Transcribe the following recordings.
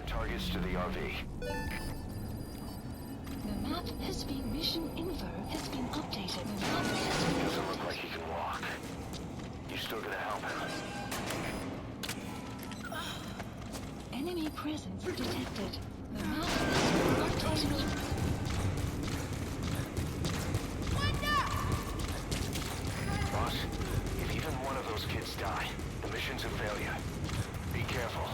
targets to the RV. The map has been mission info has been updated. The map has been Doesn't look like he can walk. You still gonna help him? enemy presence detected. The map has been updated. Boss, if even one of those kids die, the mission's a failure. Be careful.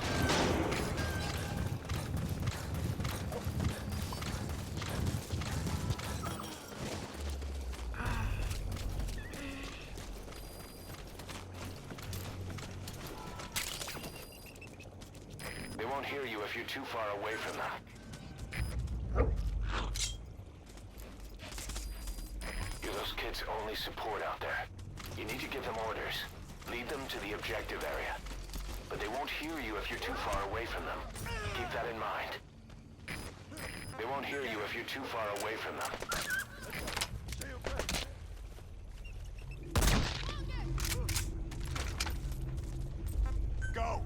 They won't hear you if you're too far away from them. You're those kids' only support out there. You need to give them orders. Lead them to the objective area. But they won't hear you if you're too far away from them. Keep that in mind. They won't hear you if you're too far away from them. Go!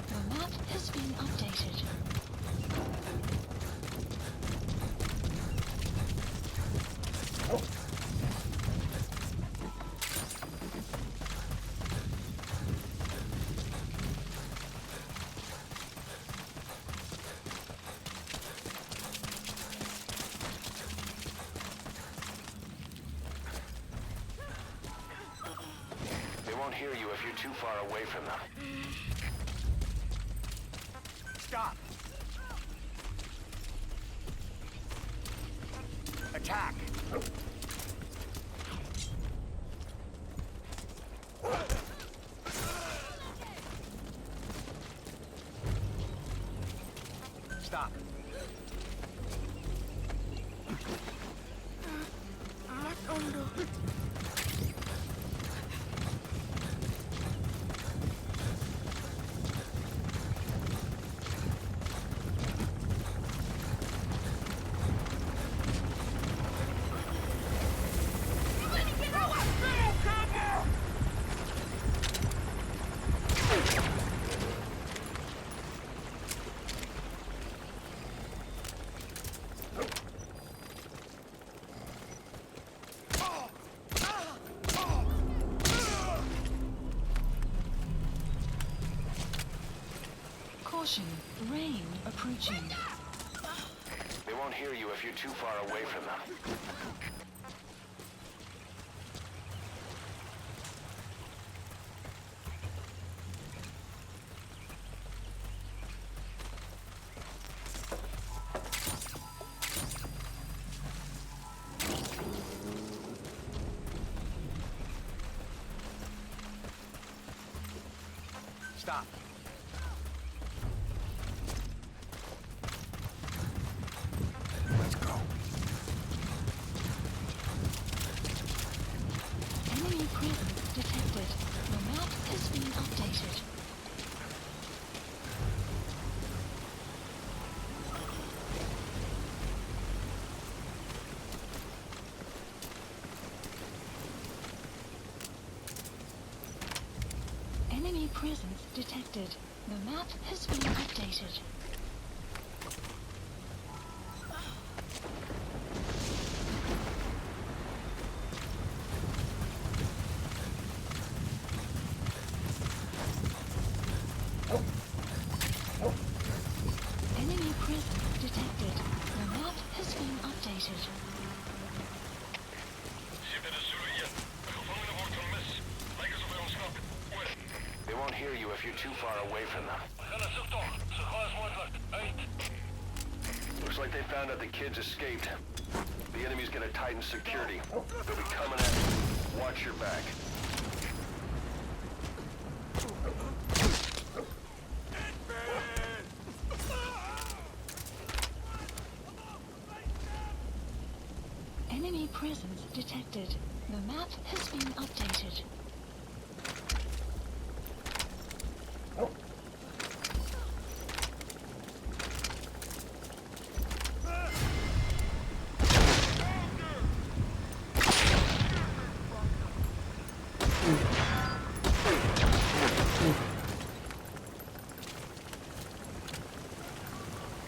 The map has been updated. They won't hear you if you're too far away from them. Stop! Attack! Stop! Caution, rain approaching. They won't hear you if you're too far away from them. Stop! Let's go. Enemy presence detected. The map has been updated. Enemy presence detected. The map has been updated. Enemy presence detected. The map has been updated. They won't hear you if you're too far away from them. Looks like they found out the kids escaped. The enemy's gonna tighten security. They'll be coming at you. Watch your back. Enemy presence detected. The map has been updated.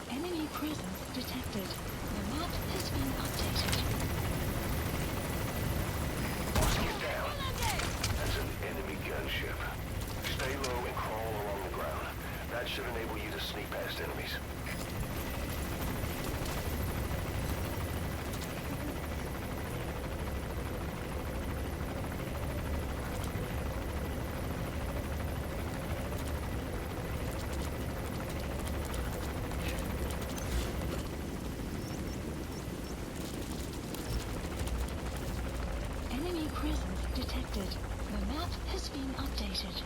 Enemy presence detected. The map has been updated. Get down. That's an enemy gunship. Stay low and crawl along the ground. That should enable you to sneak past enemies. Enemy presence detected. The map has been updated.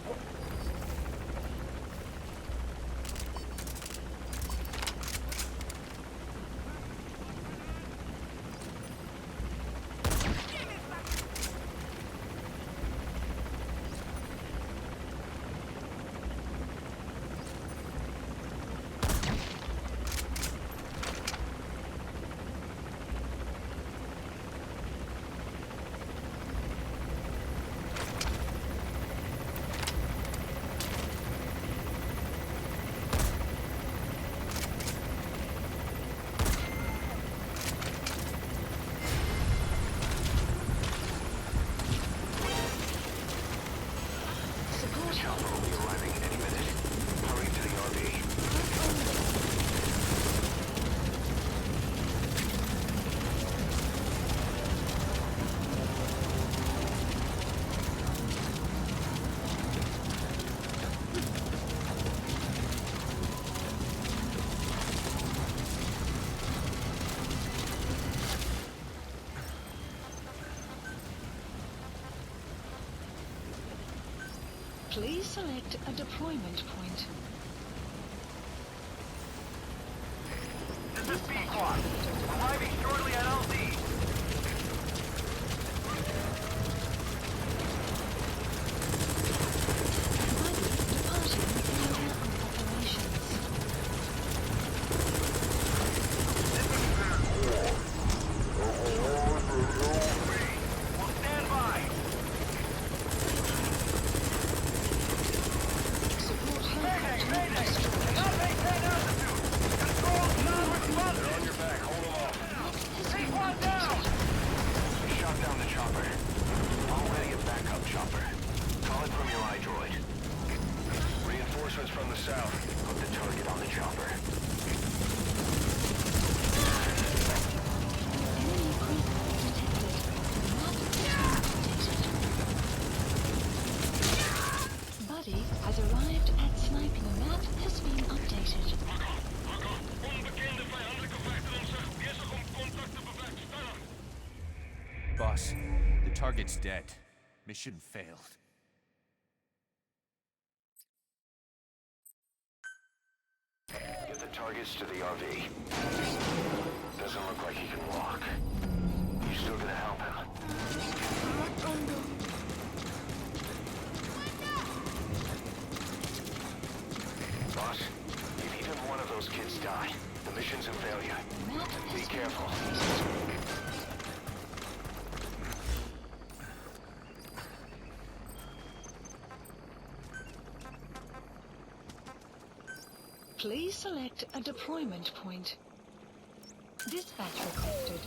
Support Chopper will be arriving any minute. Hurry to the RV. Please select a deployment point. This is B-Squad. Arriving shortly at LZ. Departing area of operations. We'll stand by. Support Mayday, helicopter mayday. destroyed. Not maintain altitude. Control non-responsive. On your back, hold them off. Take one down. We shot down the chopper. Already a backup chopper. Call it from your iDroid. Reinforcements from the south. Put the target on the chopper. Enemy presence detected. The map has been updated. Buddy has arrived at sniping. The map has been updated. Onbekende vijandelijke vechteronzeg bezig om contact te bewerkstelligen. Boss, the target's dead. Mission failed. Get the targets to the RV. Doesn't look like he can walk. You still gonna help him? Boss, if even one of those kids die, the mission's a failure. Map Be has been careful. updated. Please select a deployment point. Dispatch requested.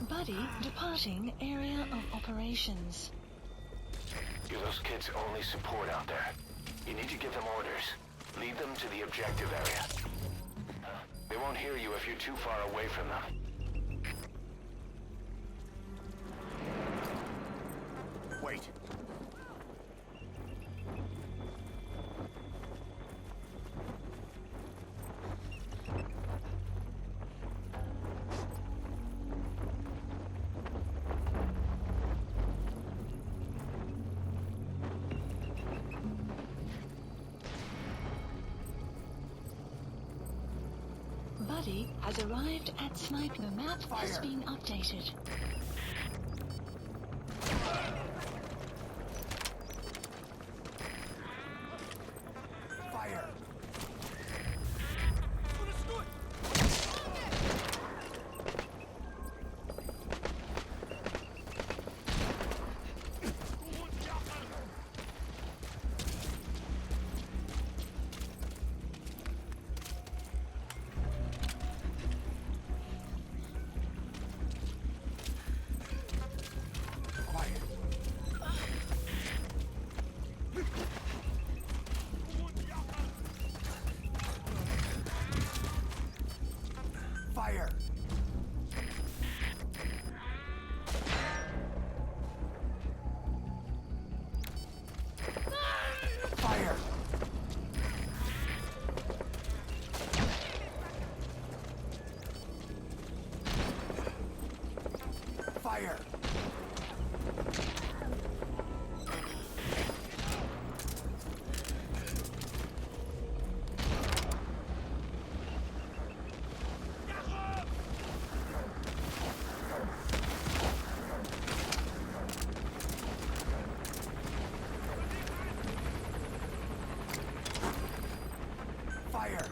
Buddy departing area of operations. You're those kids' only support out there. You need to give them orders. Lead them to the objective area. They won't hear you if you're too far away from them. Wait. party has arrived at Snipe. The map has been updated. Fire! Fire! Fire! Fire! Fire!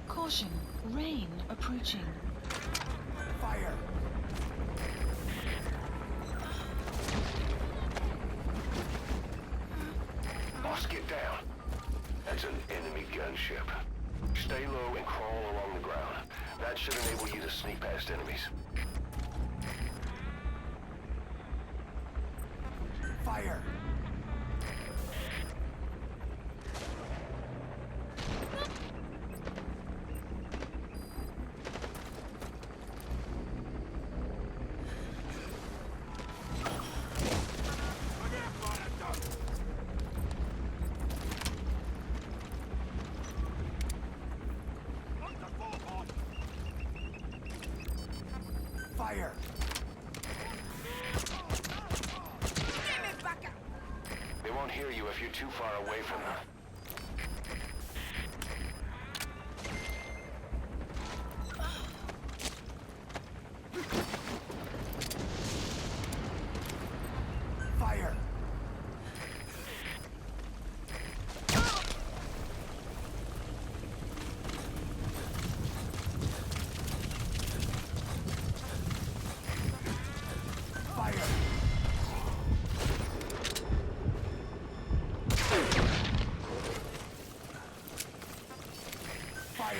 Caution, rain approaching. Fire! Boss, get down. That's an enemy gunship. Stay low and crawl along the ground. That should enable you to sneak past enemies. Fire! Fire! They won't hear you if you're too far away from them. Fire! Fire! Fire!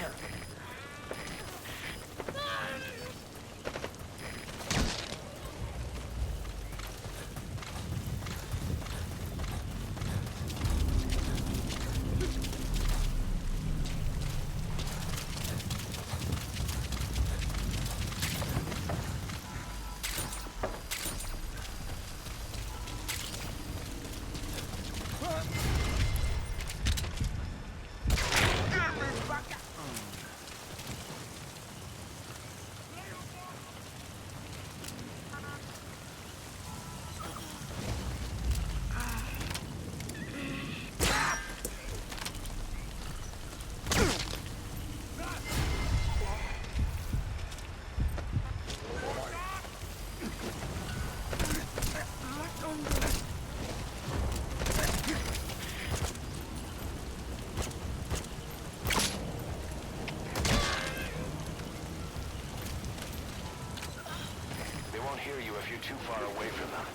They won't hear you if you're too far away from them.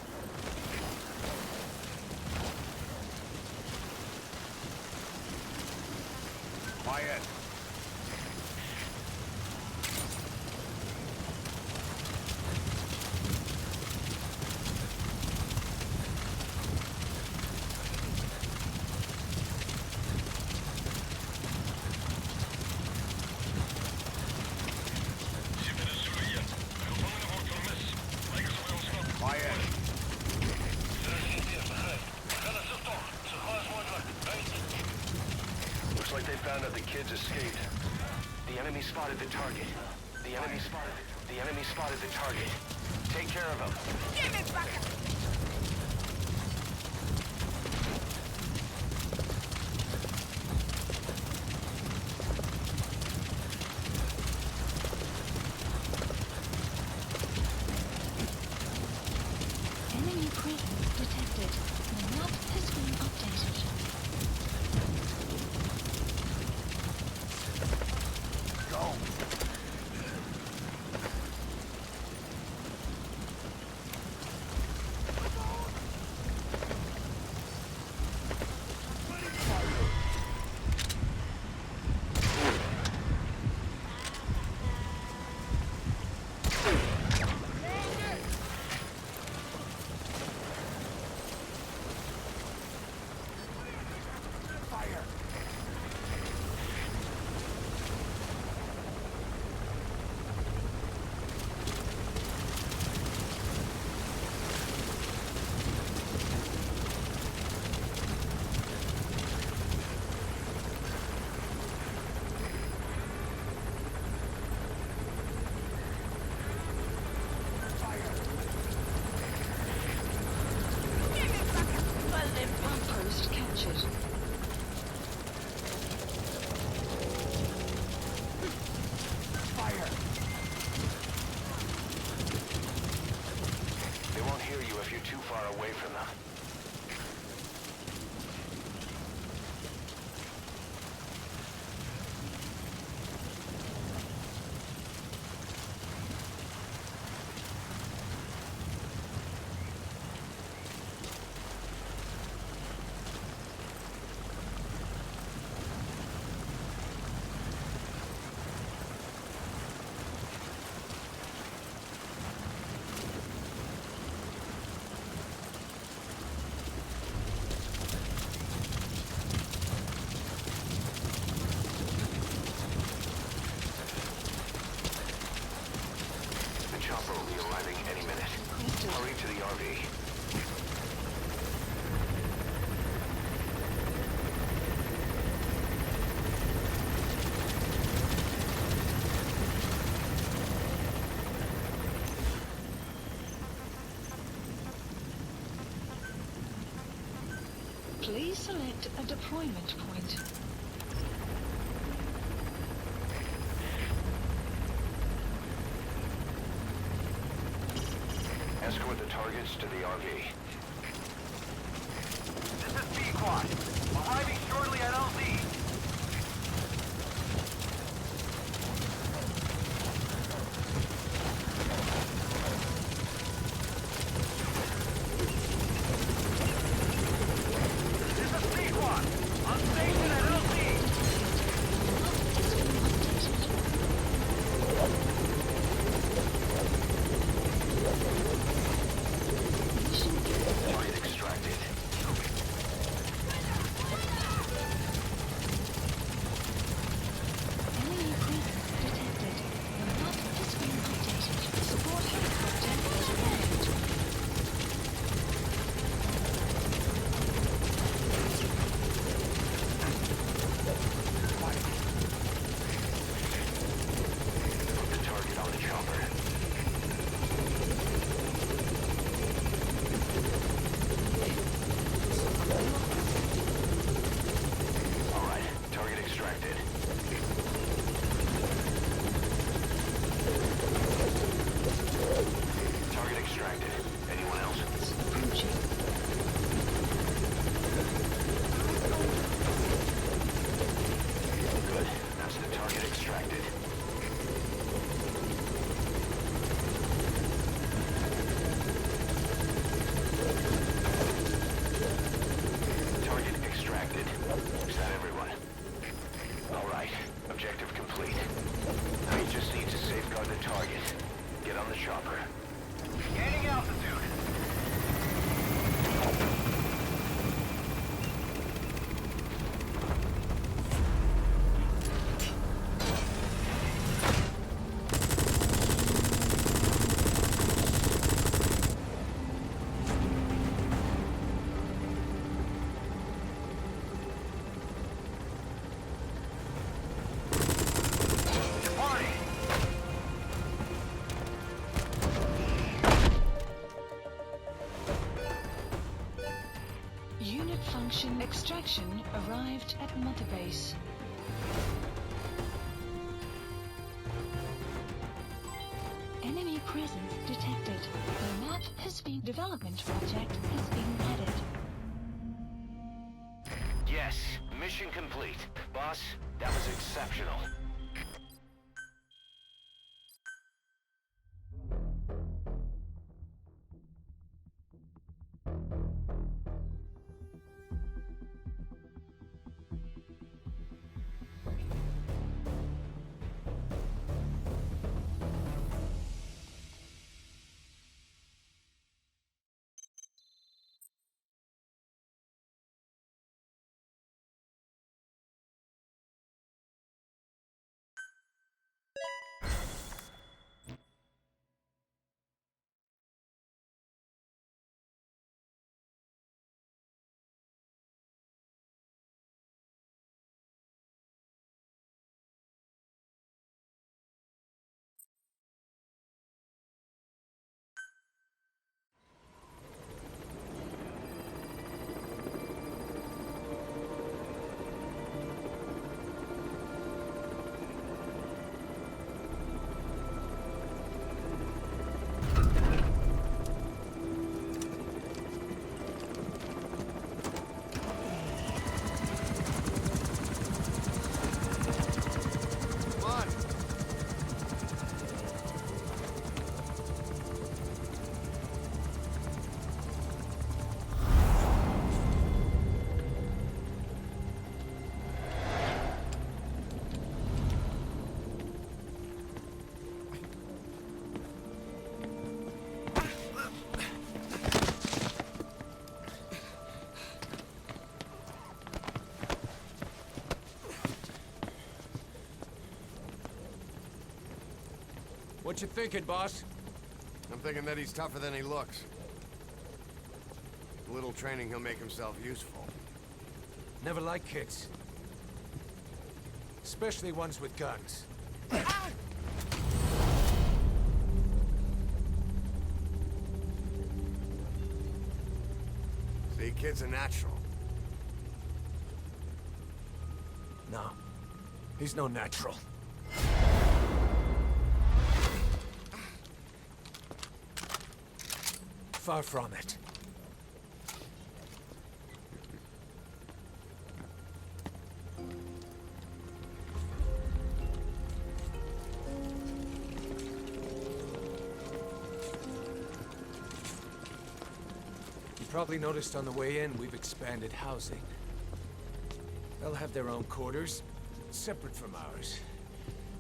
Quiet! Zitten de Zulu hier. Gevangenen wordt vermist. Lijken ze bij ons op. Quiet! Terug begrijp. We gaan het zo toch. Zo gauw als mogelijk. Right? Looks like they found out the kids escaped. The enemy spotted the target. The enemy spotted The enemy spotted the target. Take care of them. Give it back! Enemy presence detected. The map has been updated. Go! Outpost captured. Fire! They won't hear you if you're too far away from them. The chopper will be arriving any minute. Hurry to the RV. Please select a deployment point. Escort the targets to the RV. This is B-Quad. Arriving shortly at LZ. This is B-Quad. On station at LZ. Target extracted. Function extraction arrived at Mother Base. Enemy presence detected. The map has been development project has been added. Yes, mission complete. Boss, that was exceptional. What you thinking, boss? I'm thinking that he's tougher than he looks. With a little training, he'll make himself useful. Never like kids. Especially ones with guns. See, kid's a natural. No. He's no natural. Far from it. You probably noticed on the way in, we've expanded housing. They'll have their own quarters, separate from ours.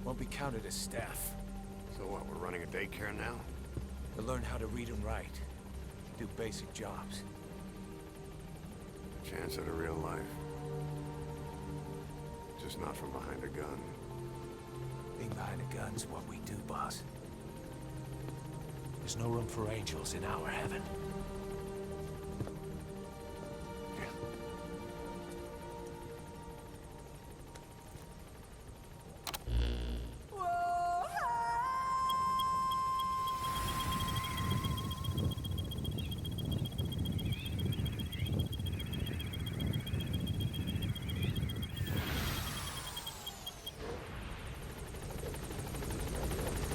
Won't be counted as staff. So what, we're running a daycare now? They'll learn how to read and write. Do basic jobs. Chance at a real life. Just not from behind a gun. Being behind a gun's what we do, boss. There's no room for angels in our heaven.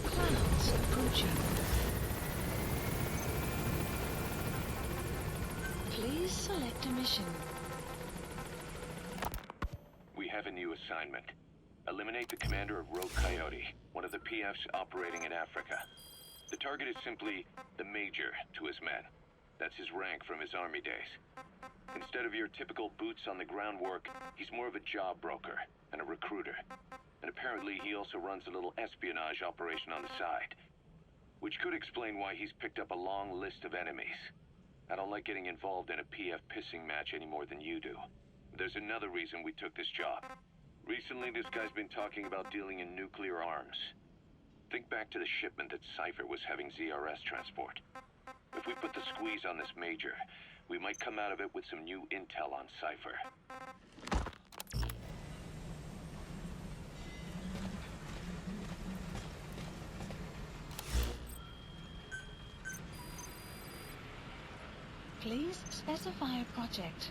Clouds approaching. Please select a mission. We have a new assignment. Eliminate the commander of Rogue Coyote, one of the PFs operating in Africa. The target is simply the Major to his men. That's his rank from his army days. Instead of your typical boots-on-the-ground work, he's more of a job broker and a recruiter. And apparently he also runs a little espionage operation on the side. Which could explain why he's picked up a long list of enemies. I don't like getting involved in a PF pissing match any more than you do. There's another reason we took this job. Recently, this guy's been talking about dealing in nuclear arms. Think back to the shipment that Cypher was having ZRS transport. If we put the squeeze on this Major, we might come out of it with some new intel on Cypher. Please specify a project.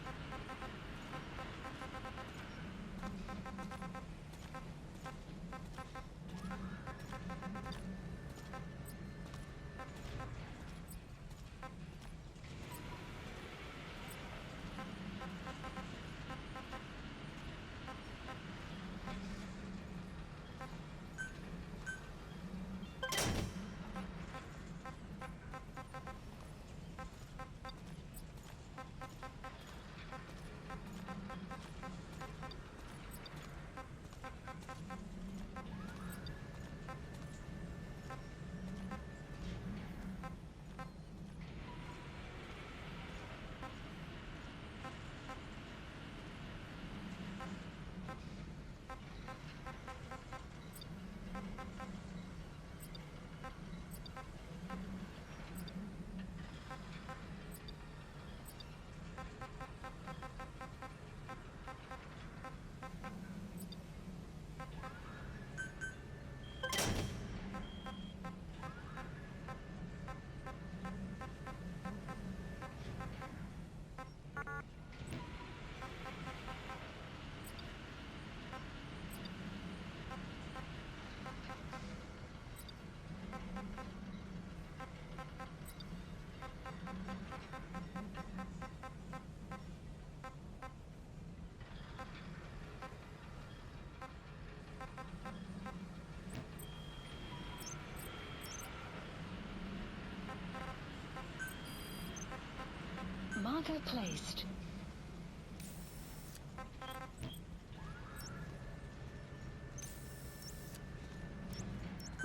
Marker placed.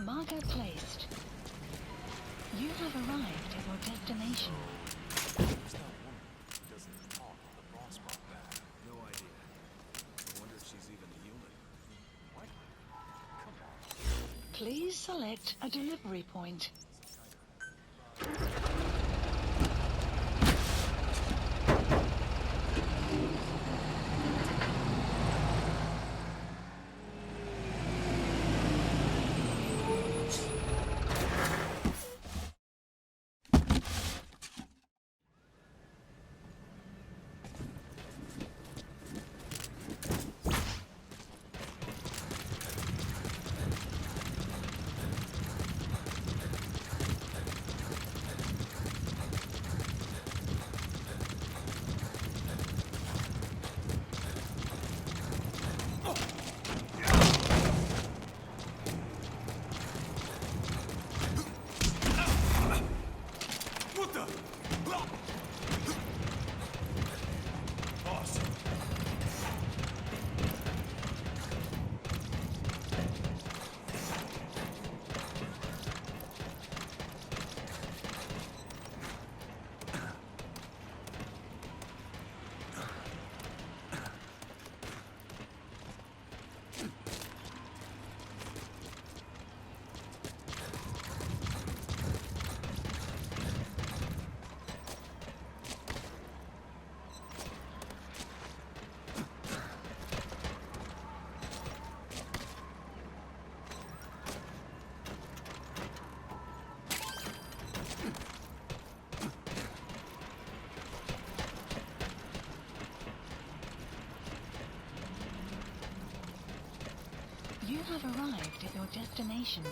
Marker placed. You have arrived at your destination. Who's that woman who doesn't talk with the boss brought back? No idea. I wonder if she's even a human. What? Come on. Please select a delivery point. You have arrived at your destination.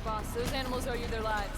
Boss, those animals owe you their lives.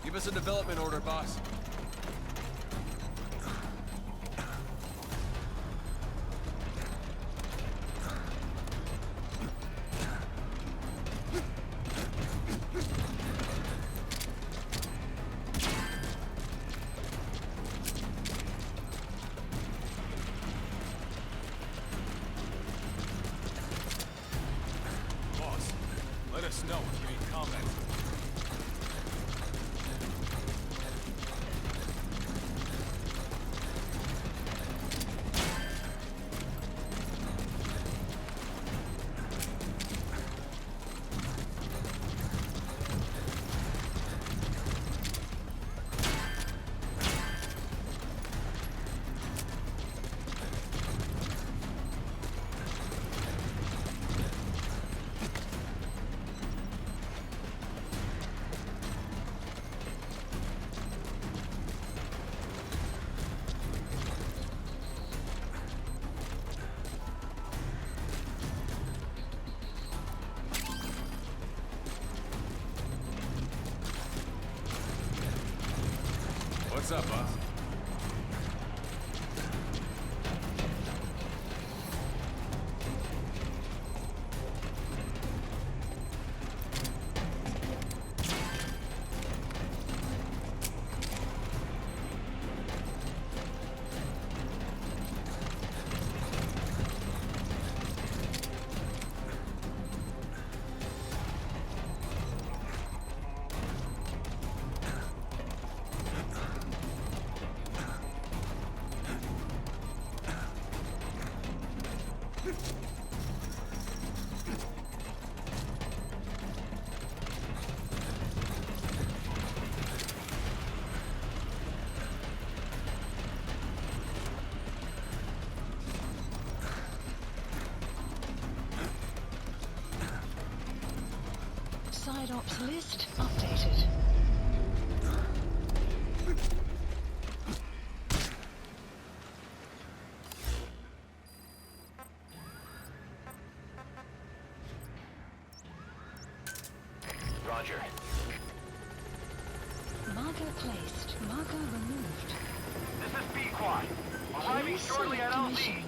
Give us a development order, boss. Boss, let us know if you need comment. What's up, boss? Side ops list updated. Roger. Marker placed. Marker removed. This is Pequod. Arriving Please shortly at select LZ. mission.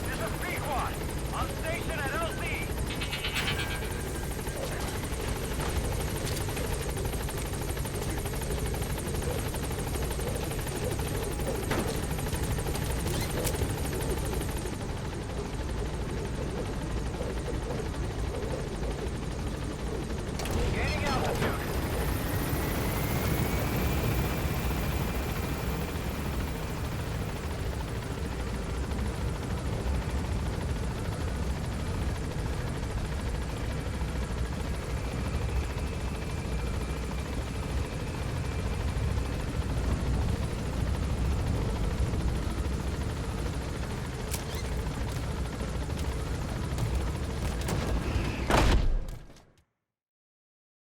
This is Pequod. On station at LZ. Gaining altitude.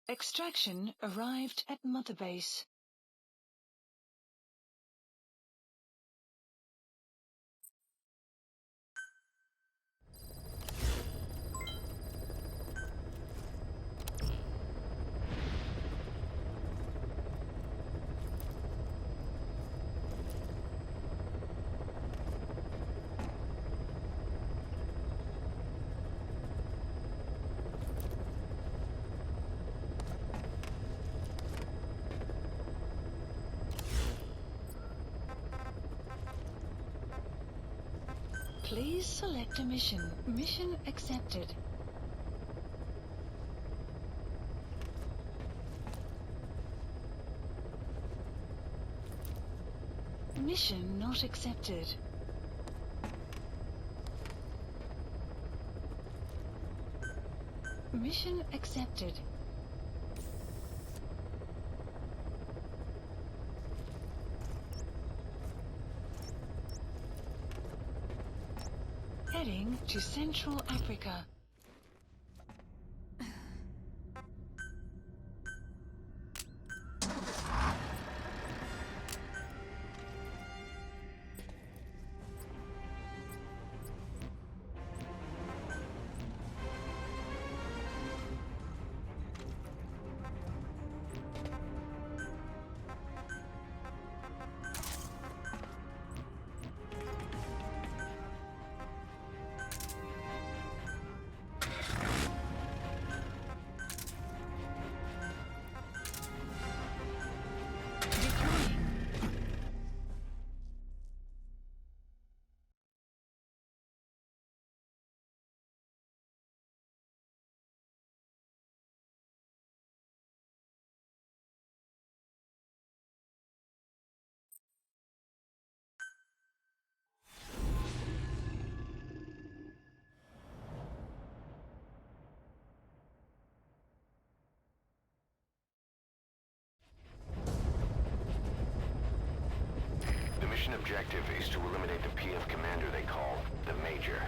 Extraction arrived at Mother Base. Please select a mission. Mission accepted. Mission not accepted. Mission accepted. Heading to Central Africa. mission objective is to eliminate the PF commander they call the Major.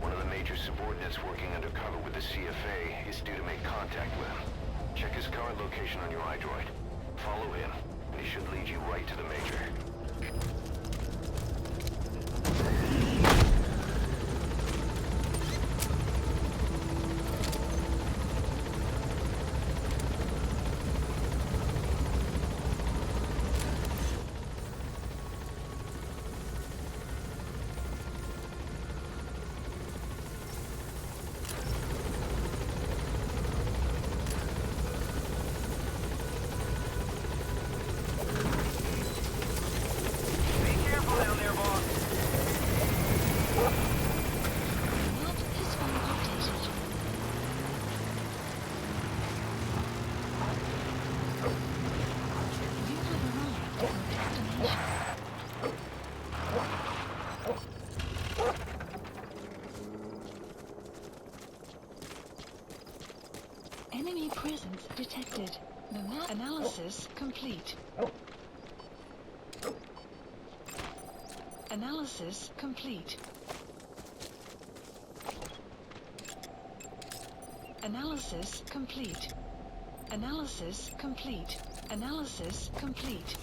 One of the Major's subordinates working undercover with the CFA is due to make contact with him. Check his current location on your iDroid. Follow him, and he should lead you right to the Major. Be careful down there, boss. Map has been updated. You have arrived at your destination. Enemy presence detected. The map analysis complete. Analysis complete. Analysis complete. Analysis complete. Analysis complete.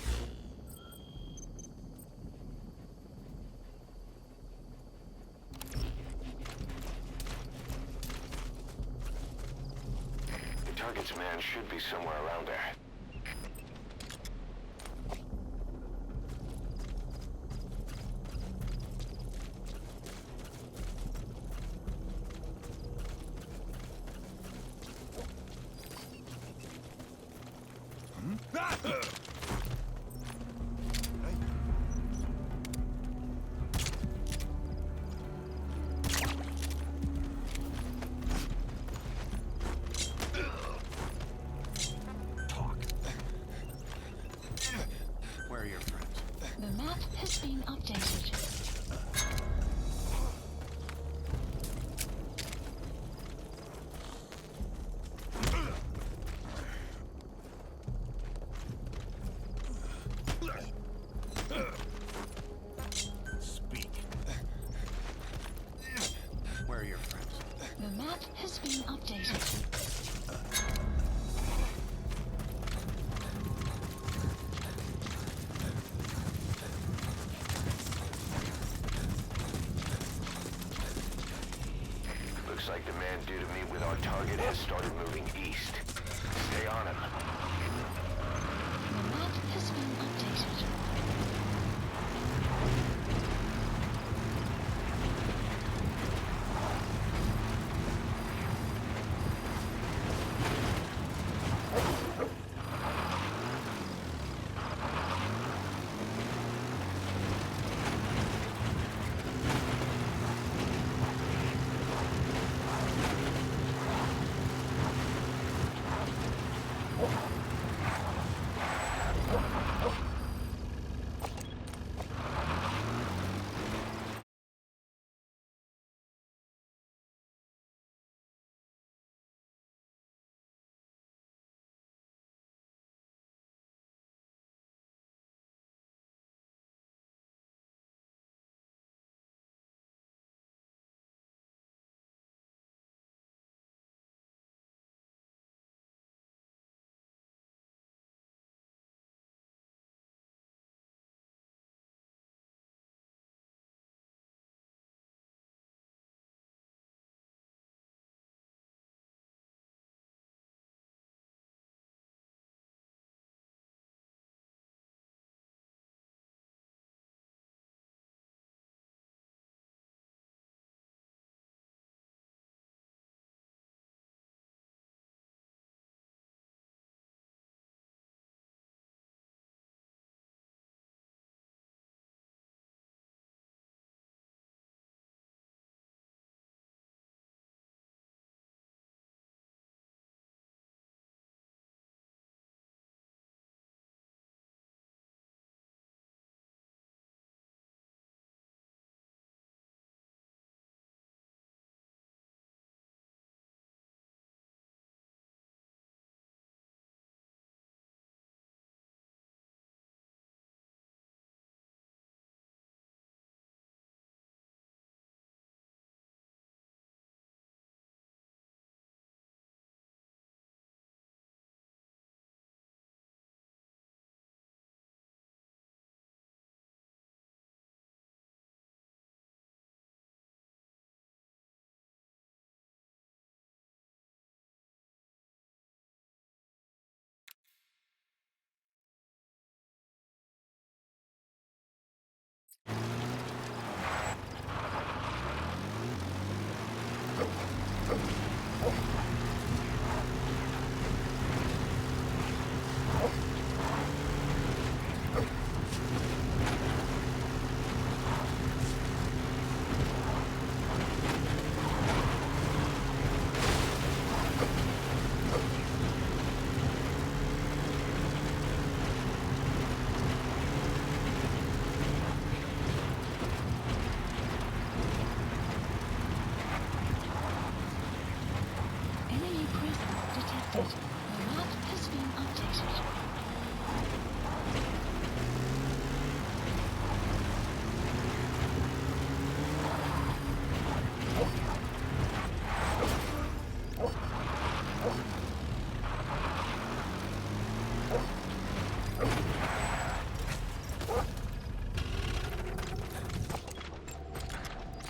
The target's man should be somewhere around there. Where are your friends? The map has been updated. Speak. Where are your friends? The map has been updated. Looks like the man due to meet with our target has started moving east. Stay on him. The map has been updated.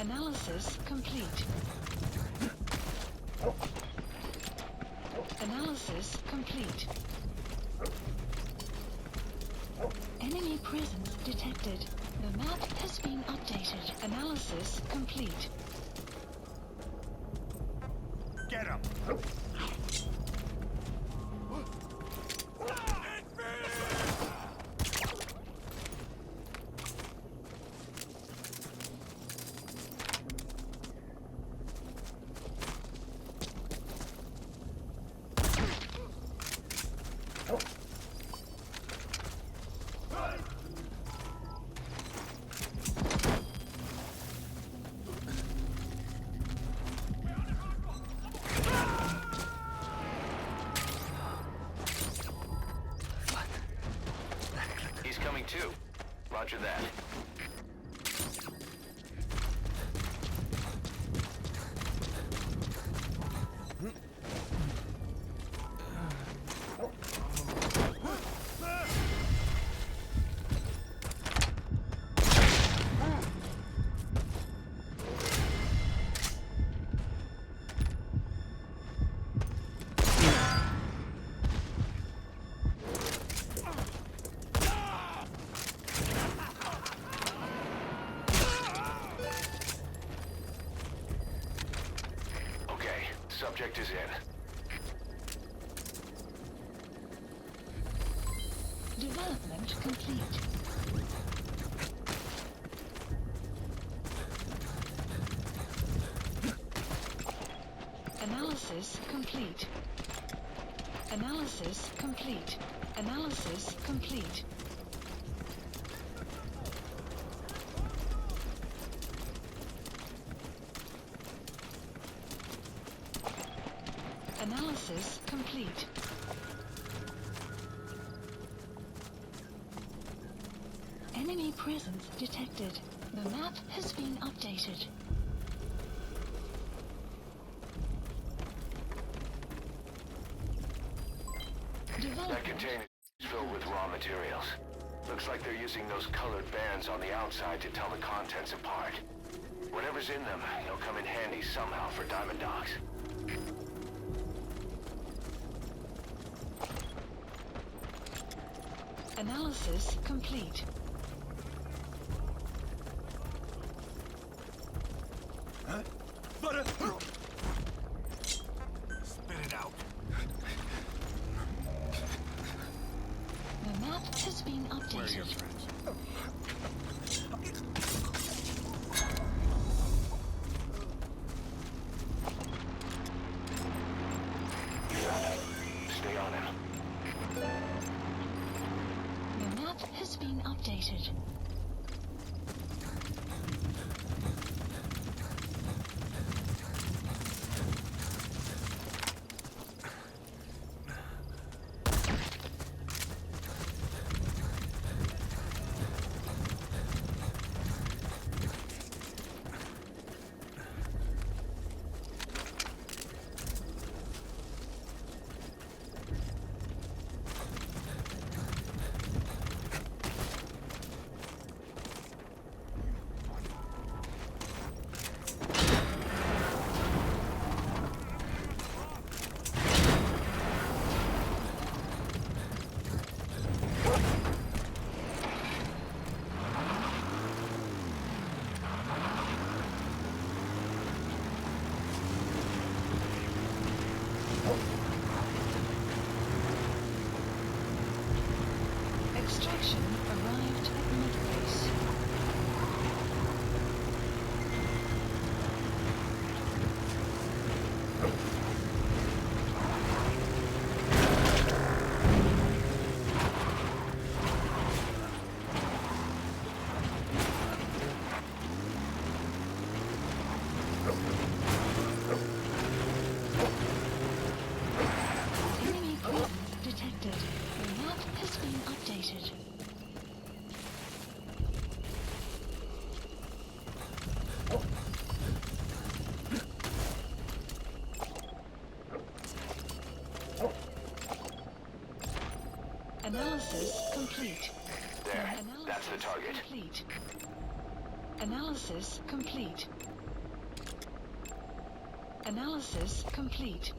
Analysis complete. Analysis complete. Enemy presence detected. The map has been updated. Analysis complete. Get him! He's coming too. Roger that. Okay, subject is in. Development complete. Analysis complete. Analysis complete. Analysis complete. Analysis complete. Enemy presence detected. The map has been updated. That Development. container is filled with raw materials. Looks like they're using those colored bands on the outside to tell the contents apart. Whatever's in them, they'll come in handy somehow for Diamond Dogs. Analysis complete. Spit it out. The map has been Where are your updated. friends? Stay on him. The map has been updated. Extraction arrived at midbase. Enemy presence detected. The map has been updated. Analysis complete. There, Analysis that's the target. Complete. Analysis complete. Analysis complete.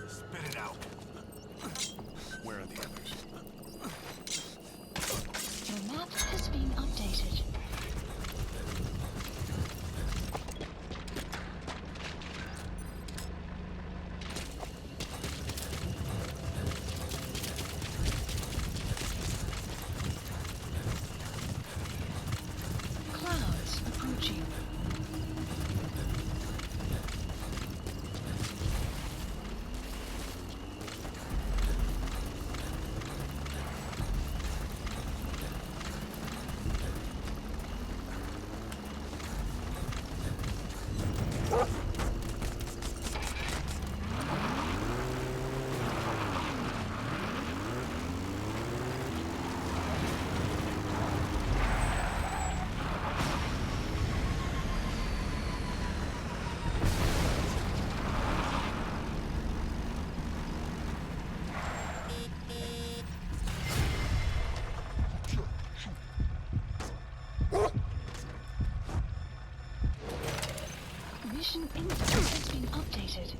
Spit it out. Where are the others? The map has been updated. Clouds approaching. Mission info has been updated.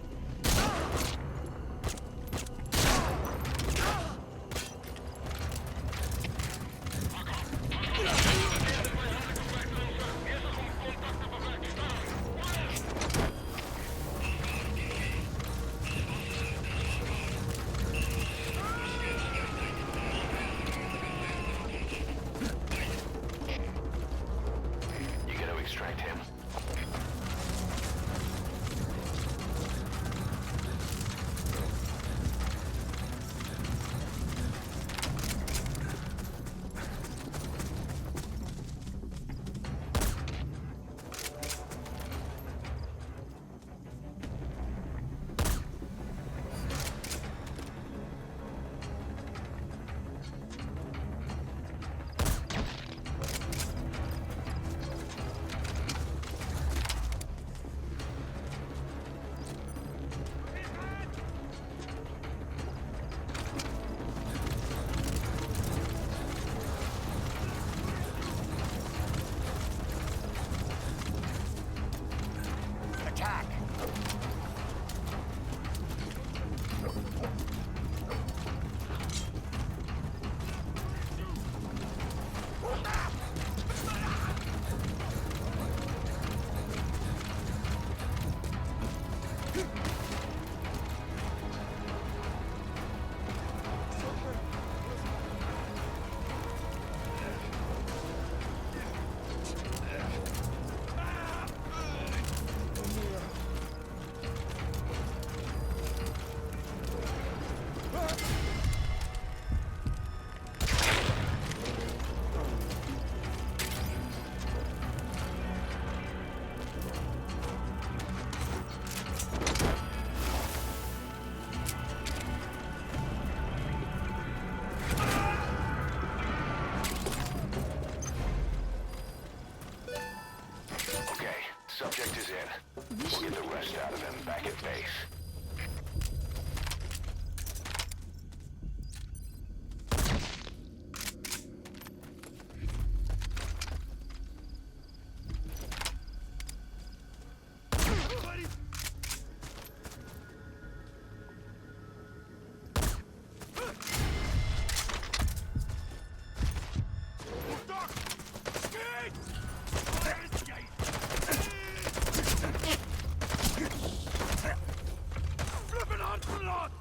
You gotta extract him. Attack! Okay, subject is in. We'll Mission get the rest out of him back at base. gate! Fire this gate! Flipping on for lot!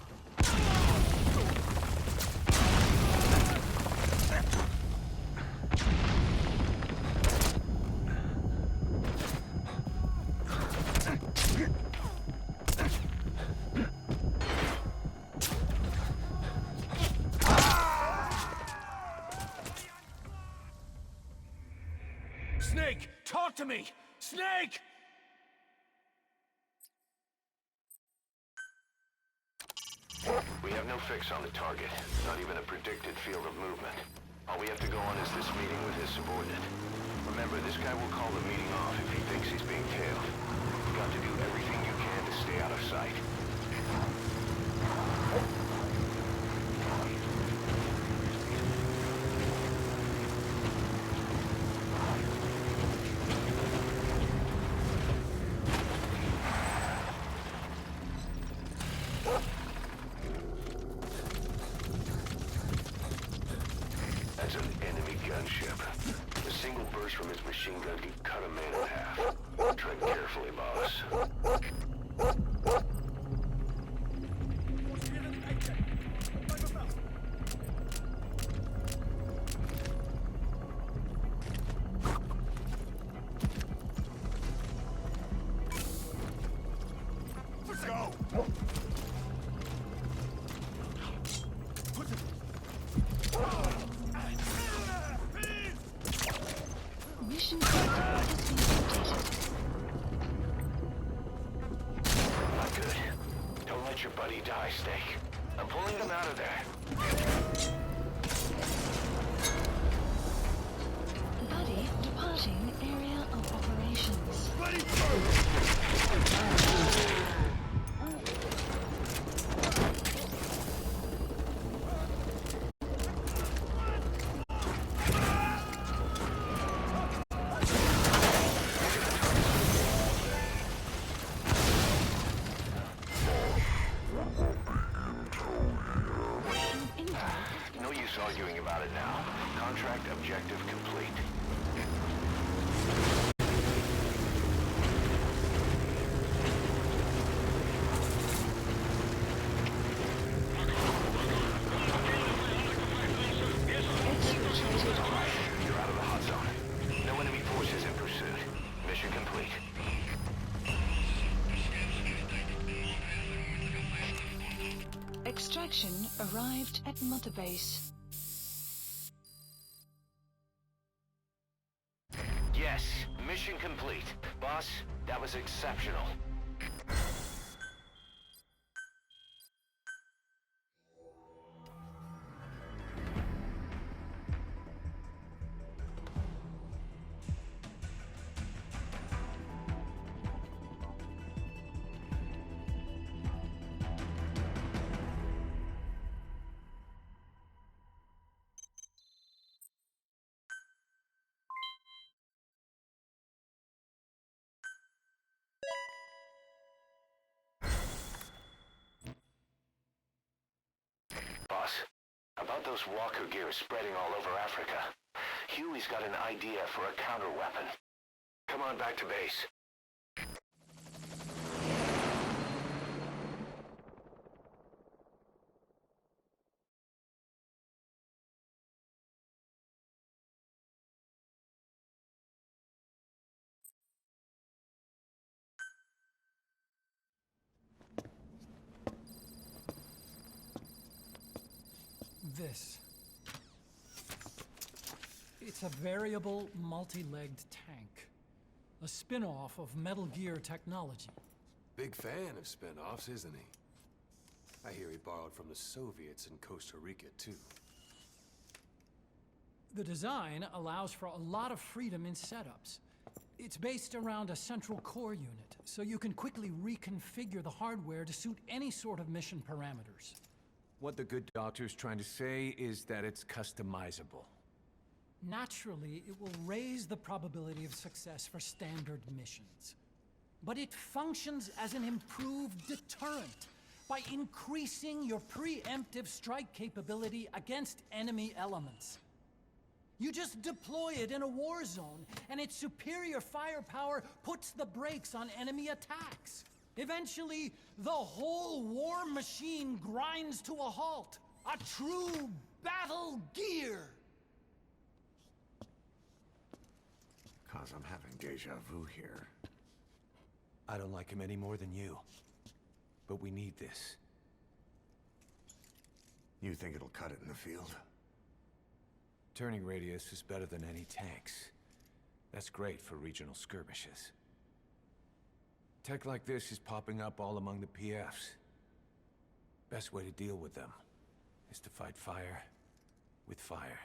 Snake, talk to me! Snake! We have no fix on the target, not even a predicted field of movement. All we have to go on is this meeting with his subordinate. Remember, this guy will call the meeting off if he thinks he's being tailed. You've got to do everything you can to stay out of sight. That's an enemy gunship. A single burst from his machine gun can cut a man in half. Tread carefully, boss. Let's go! Mission critical has been updated. Not good. Don't let your buddy die, Snake. I'm pulling them out of there. Buddy departing area of operations. Ready! No use arguing about it now. Contract objective complete. Exfiltrated. You're out of the hot zone. No enemy forces in pursuit. Mission complete. Extraction arrived at Mother Base. Yes, mission complete. Boss, that was exceptional. Boss, about those walker gears spreading all over Africa. Huey's got an idea for a counter weapon. Come on back to base. This. It's a variable, multi-legged tank. A spin-off of Metal Gear technology. Big fan of spin-offs, isn't he? I hear he borrowed from the Soviets in Costa Rica, too. The design allows for a lot of freedom in setups. It's based around a central core unit, so you can quickly reconfigure the hardware to suit any sort of mission parameters. What the good doctor's trying to say is that it's customizable. Naturally, it will raise the probability of success for standard missions. But it functions as an improved deterrent by increasing your preemptive strike capability against enemy elements. You just deploy it in a war zone, and its superior firepower puts the brakes on enemy attacks. Eventually, the whole war machine grinds to a halt. A true battle gear! Cause I'm having deja vu here. I don't like him any more than you. But we need this. You think it'll cut it in the field? Turning radius is better than any tanks. That's great for regional skirmishes. Tech like this is popping up all among the PFs. Best way to deal with them is to fight fire with fire.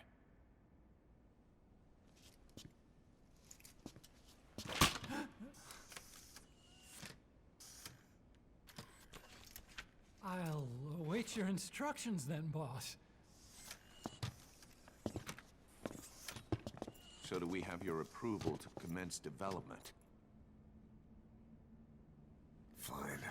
I'll await your instructions then, boss. So do we have your approval to commence development? Fine.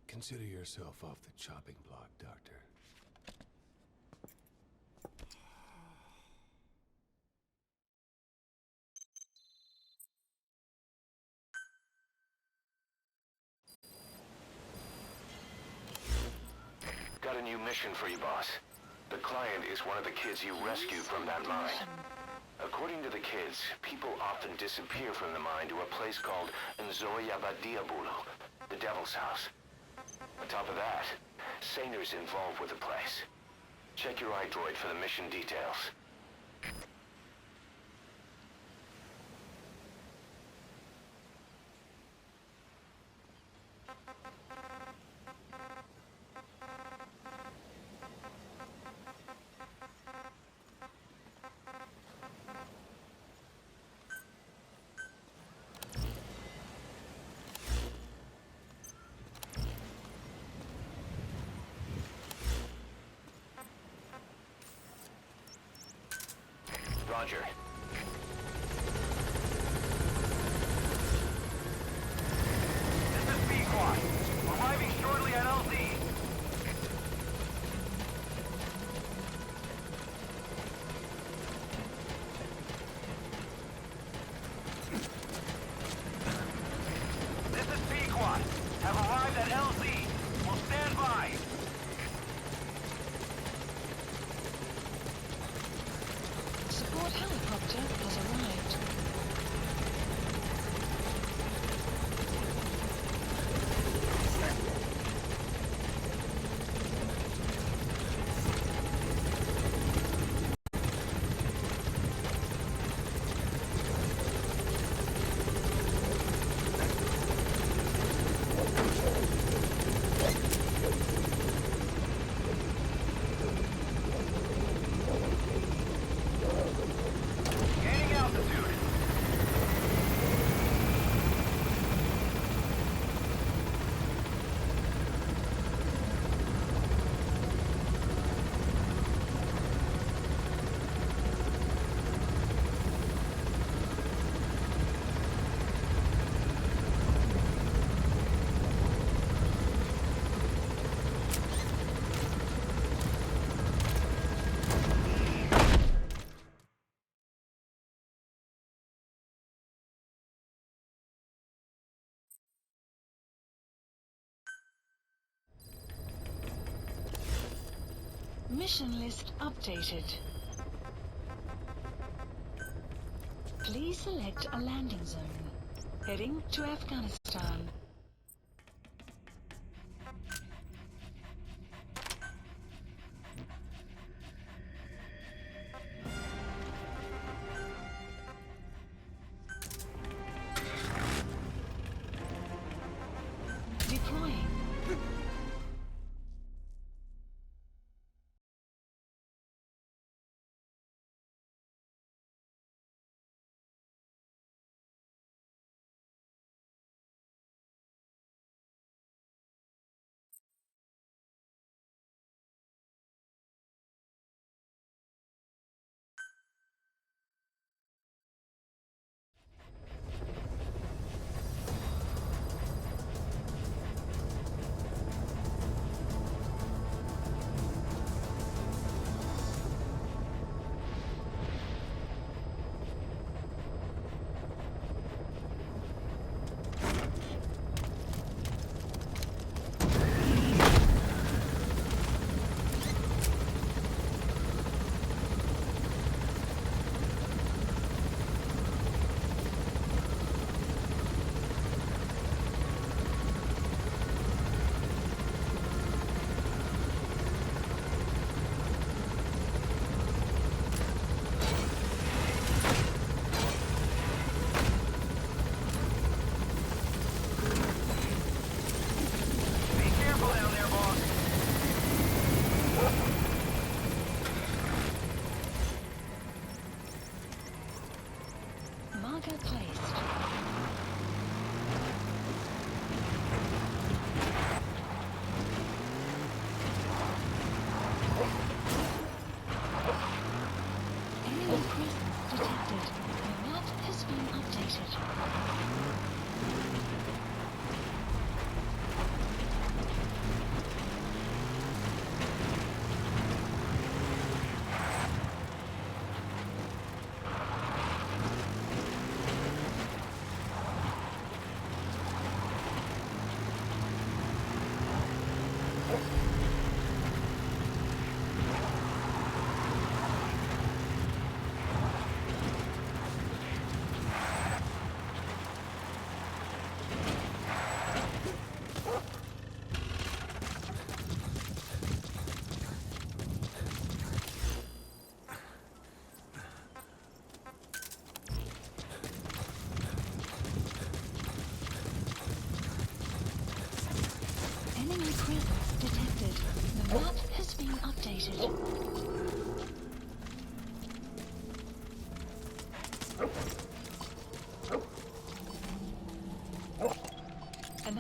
Consider yourself off the chopping block, Doctor. Got a new mission for you, boss. The client is one of the kids you rescued from that mine. According to the kids, people often disappear from the mine to a place called Nzoyabadiabulu, the Devil's House. On top of that, Saner's involved with the place. Check your iDroid for the mission details. Roger. This is Pequod. Arriving shortly at LZ. This is Pequod. Have arrived at LZ. Will stand by. Support helicopter has arrived. Gaining altitude. Mission list updated. Please select a landing zone. Heading to Afghanistan.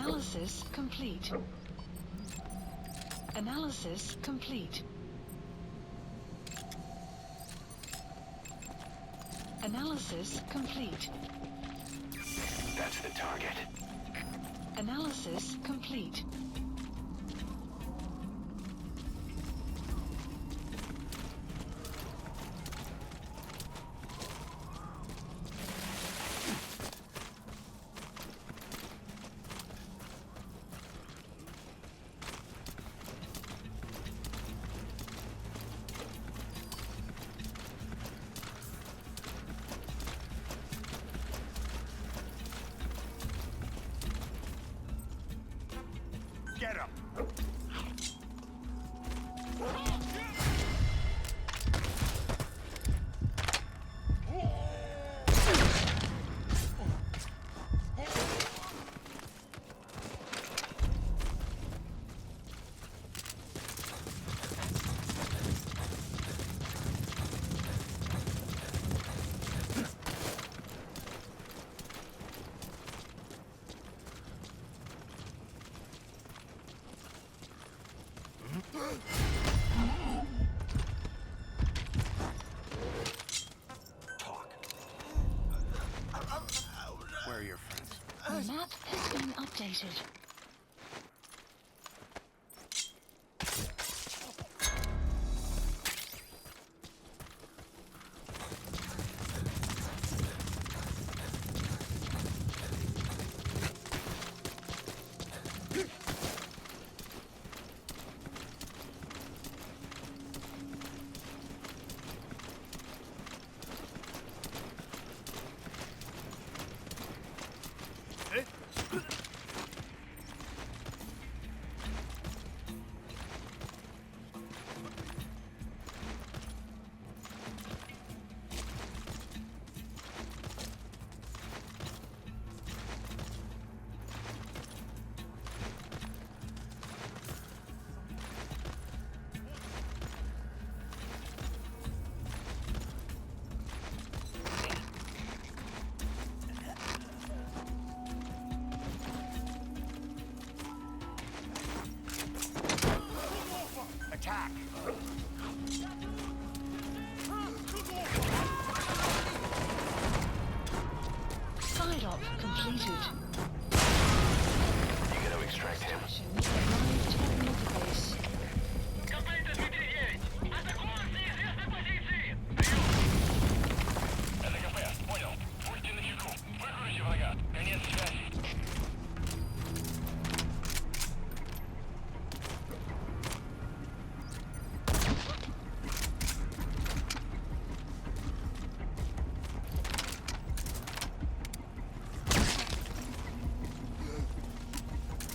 Analysis complete. Analysis complete. Analysis complete. That's the target. Analysis complete. Get him! Where are your friends? The map has been updated. Attack! Side op completed. You gotta extract him. Arrived at multibase. Комплект SB-9! Атакуем с неизвестной позиции! Прием! Это КП, понял. Будьте начеку. Выкрути врага. Конец связи.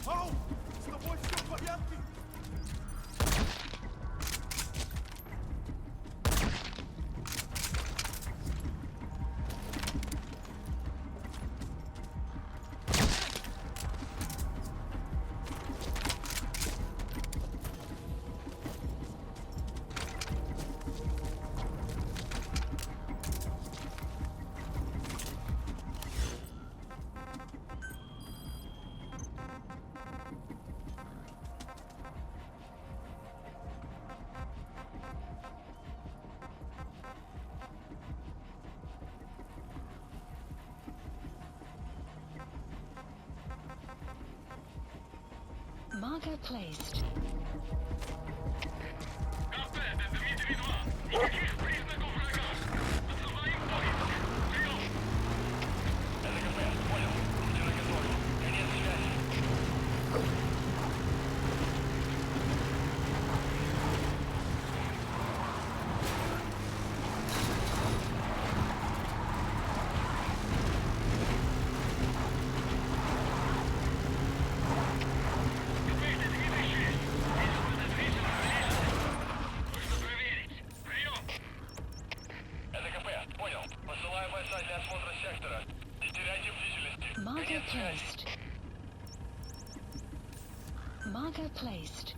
Oh! С тобой все в порядке? Marker placed. КП, это Дмитрий-2. Никаких признаков врага. Отзываем поиск. Прием! Это КП, понял. Будьте наготове. Конец связи. Marker placed. Marker placed.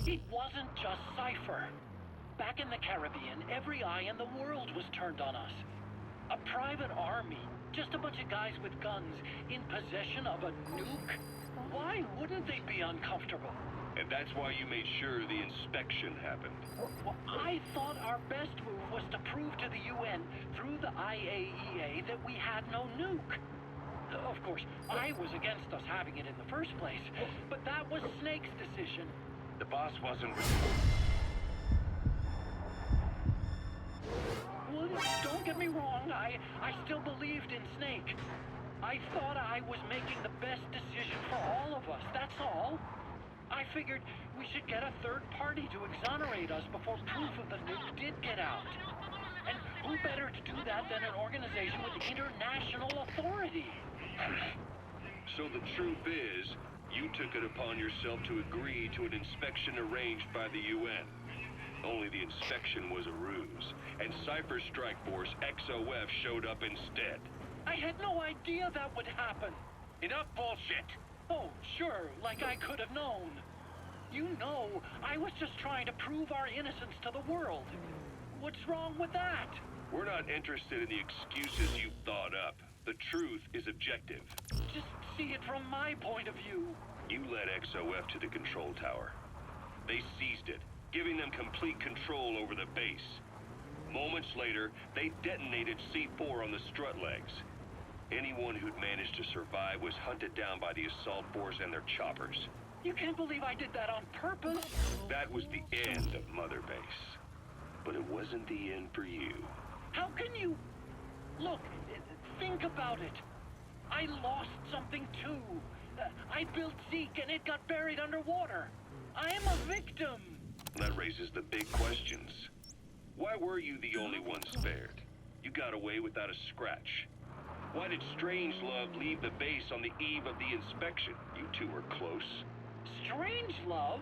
It wasn't just Cypher. Back in the Caribbean, every eye in the world was turned on us. A private army, just a bunch of guys with guns, in possession of a nuke? Why wouldn't they be uncomfortable? And that's why you made sure the inspection happened. Well, I thought our best move was to prove to the UN through the IAEA that we had no nuke. Of course, I was against us having it in the first place, but that was Snake's decision. The boss wasn't... Well, don't get me wrong, I still believed in Snake. I thought I was making the best decision for all of us, that's all. I figured we should get a third party to exonerate us before proof of the nuke did get out. And who better to do that than an organization with international authority? So the truth is, you took it upon yourself to agree to an inspection arranged by the UN. Only the inspection was a ruse, and Cypher Strike Force XOF showed up instead. I had no idea that would happen. Enough bullshit! Oh, sure, like I could have known. You know, I was just trying to prove our innocence to the world. What's wrong with that? We're not interested in the excuses you thought up. The truth is objective. Just see it from my point of view. You led XOF to the control tower. They seized it, giving them complete control over the base. Moments later, they detonated C4 on the strut legs. Anyone who'd managed to survive was hunted down by the assault force and their choppers. You can't believe I did that on purpose. That was the end of Mother Base. But it wasn't the end for you. How can you... Look, think about it. I lost something too. I built Zeke and it got buried underwater. I am a victim. That raises the big questions. Why were you the only one spared? You got away without a scratch. Why did Strangelove leave the base on the eve of the inspection? You two were close. Strangelove?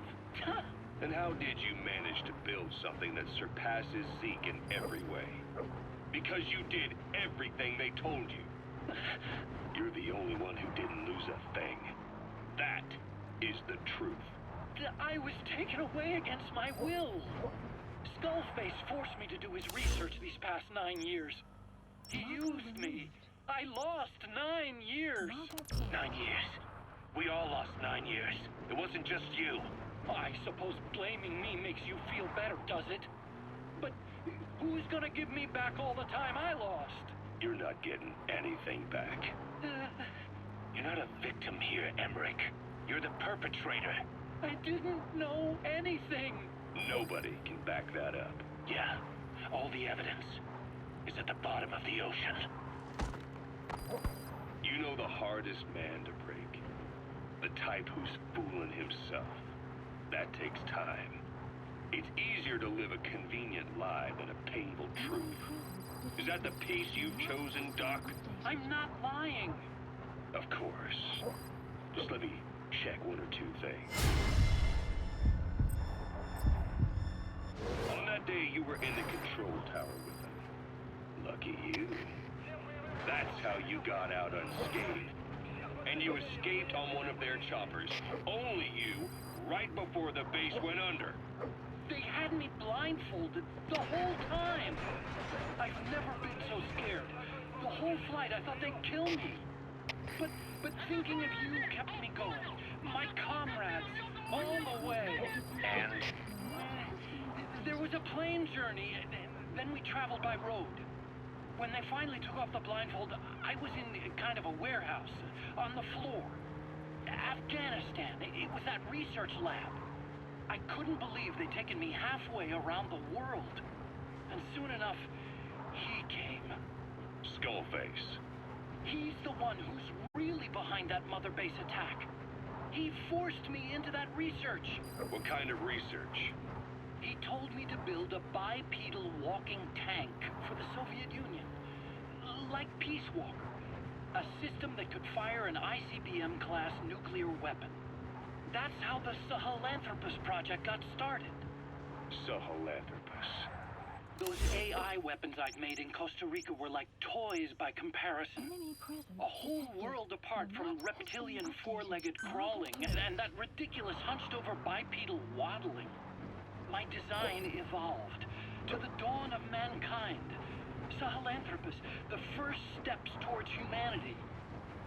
And how did you manage to build something that surpasses Zeke in every way? Because you did everything they told you. You're the only one who didn't lose a thing. That is the truth. I was taken away against my will. Skullface forced me to do his research these past 9 years. He used me. I lost 9 years. 9 years. We all lost 9 years. It wasn't just you. I suppose blaming me makes you feel better, does it? But who's gonna give me back all the time I lost? You're not getting anything back. You're not a victim here, Emmerich. You're the perpetrator. I didn't know anything. Nobody can back that up. Yeah, all the evidence is at the bottom of the ocean. You know the hardest man to break. The type who's fooling himself. That takes time. It's easier to live a convenient lie than a painful truth. Is that the peace you've chosen, Doc? I'm not lying. Of course. Just let me check one or two things. On that day, you were in the control tower with them. Lucky you. That's how you got out unscathed. And you escaped on one of their choppers. Only you, right before the base went under. They had me blindfolded the whole time. I've never been so scared. The whole flight, I thought they'd kill me. But thinking of you kept me going. My comrades, all the way. And? There was a plane journey, and then we traveled by road. When they finally took off the blindfold, I was in kind of a warehouse, on the floor. Afghanistan, it was that research lab. I couldn't believe they'd taken me halfway around the world. And soon enough, he came. Skullface. He's the one who's really behind that Mother Base attack. He forced me into that research. What kind of research? He told me to build a bipedal walking tank for the Soviet Union. Like Peace Walker. A system that could fire an ICBM-class nuclear weapon. That's how the Sahelanthropus project got started. Sahelanthropus. Those AI weapons I'd made in Costa Rica were like toys by comparison. Enemy presence A whole detected. world apart The from map has reptilian been four-legged updated. crawling and that ridiculous hunched-over bipedal waddling. My design evolved to the dawn of mankind. Sahelanthropus, the first steps towards humanity.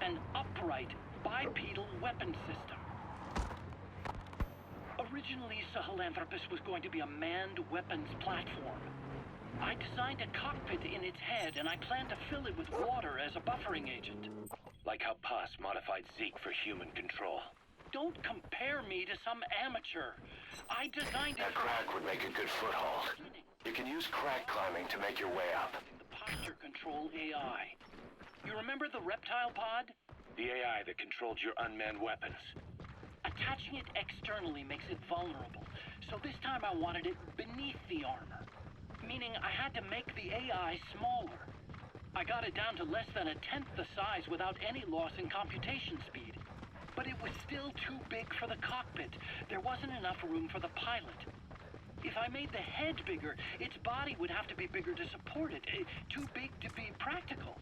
An upright bipedal weapon system. Originally, Sahelanthropus was going to be a manned weapons platform. I designed a cockpit in its head, and I planned to fill it with water as a buffering agent. Like how Paz modified Zeke for human control. Don't compare me to some amateur. I designed it That crack would make a good foothold. You can use crack climbing to make your way up. the posture control AI. You remember the reptile pod? The AI that controlled your unmanned weapons. Attaching it externally makes it vulnerable, so this time I wanted it beneath the armor. Meaning I had to make the AI smaller. I got it down to less than a tenth the size without any loss in computation speed. But it was still too big for the cockpit. There wasn't enough room for the pilot. If I made the head bigger, its body would have to be bigger to support it. Too big to be practical.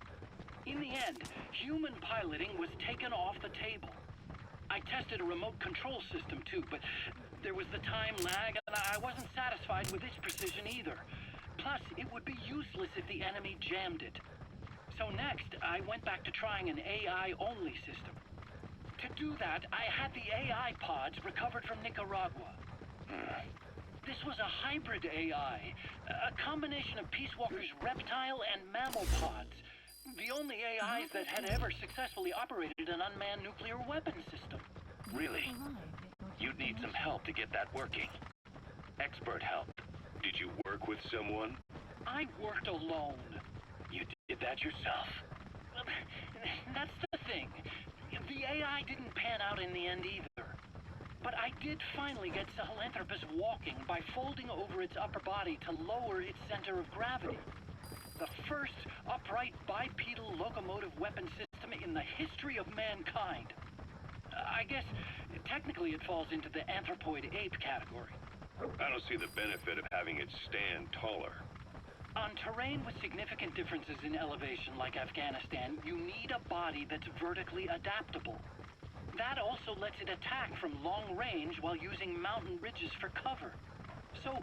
In the end, human piloting was taken off the table. I tested a remote control system too, but there was the time lag, and I wasn't satisfied with its precision either. Plus, it would be useless if the enemy jammed it. So next, I went back to trying an AI-only system. To do that, I had the AI pods recovered from Nicaragua. This was a hybrid AI, a combination of Peace Walker's reptile and mammal pods. The only AIs that had ever successfully operated an unmanned nuclear weapon system. Really? You'd need some help to get that working. Expert help. Did you work with someone? I worked alone. You did that yourself. Well, that's the thing. The AI didn't pan out in the end either. But I did finally get Sahelanthropus walking by folding over its upper body to lower its center of gravity. The first upright bipedal locomotive weapon system in the history of mankind. I guess, technically it falls into the anthropoid ape category. I don't see the benefit of having it stand taller. On terrain with significant differences in elevation like Afghanistan, you need a body that's vertically adaptable. That also lets it attack from long range while using mountain ridges for cover. So,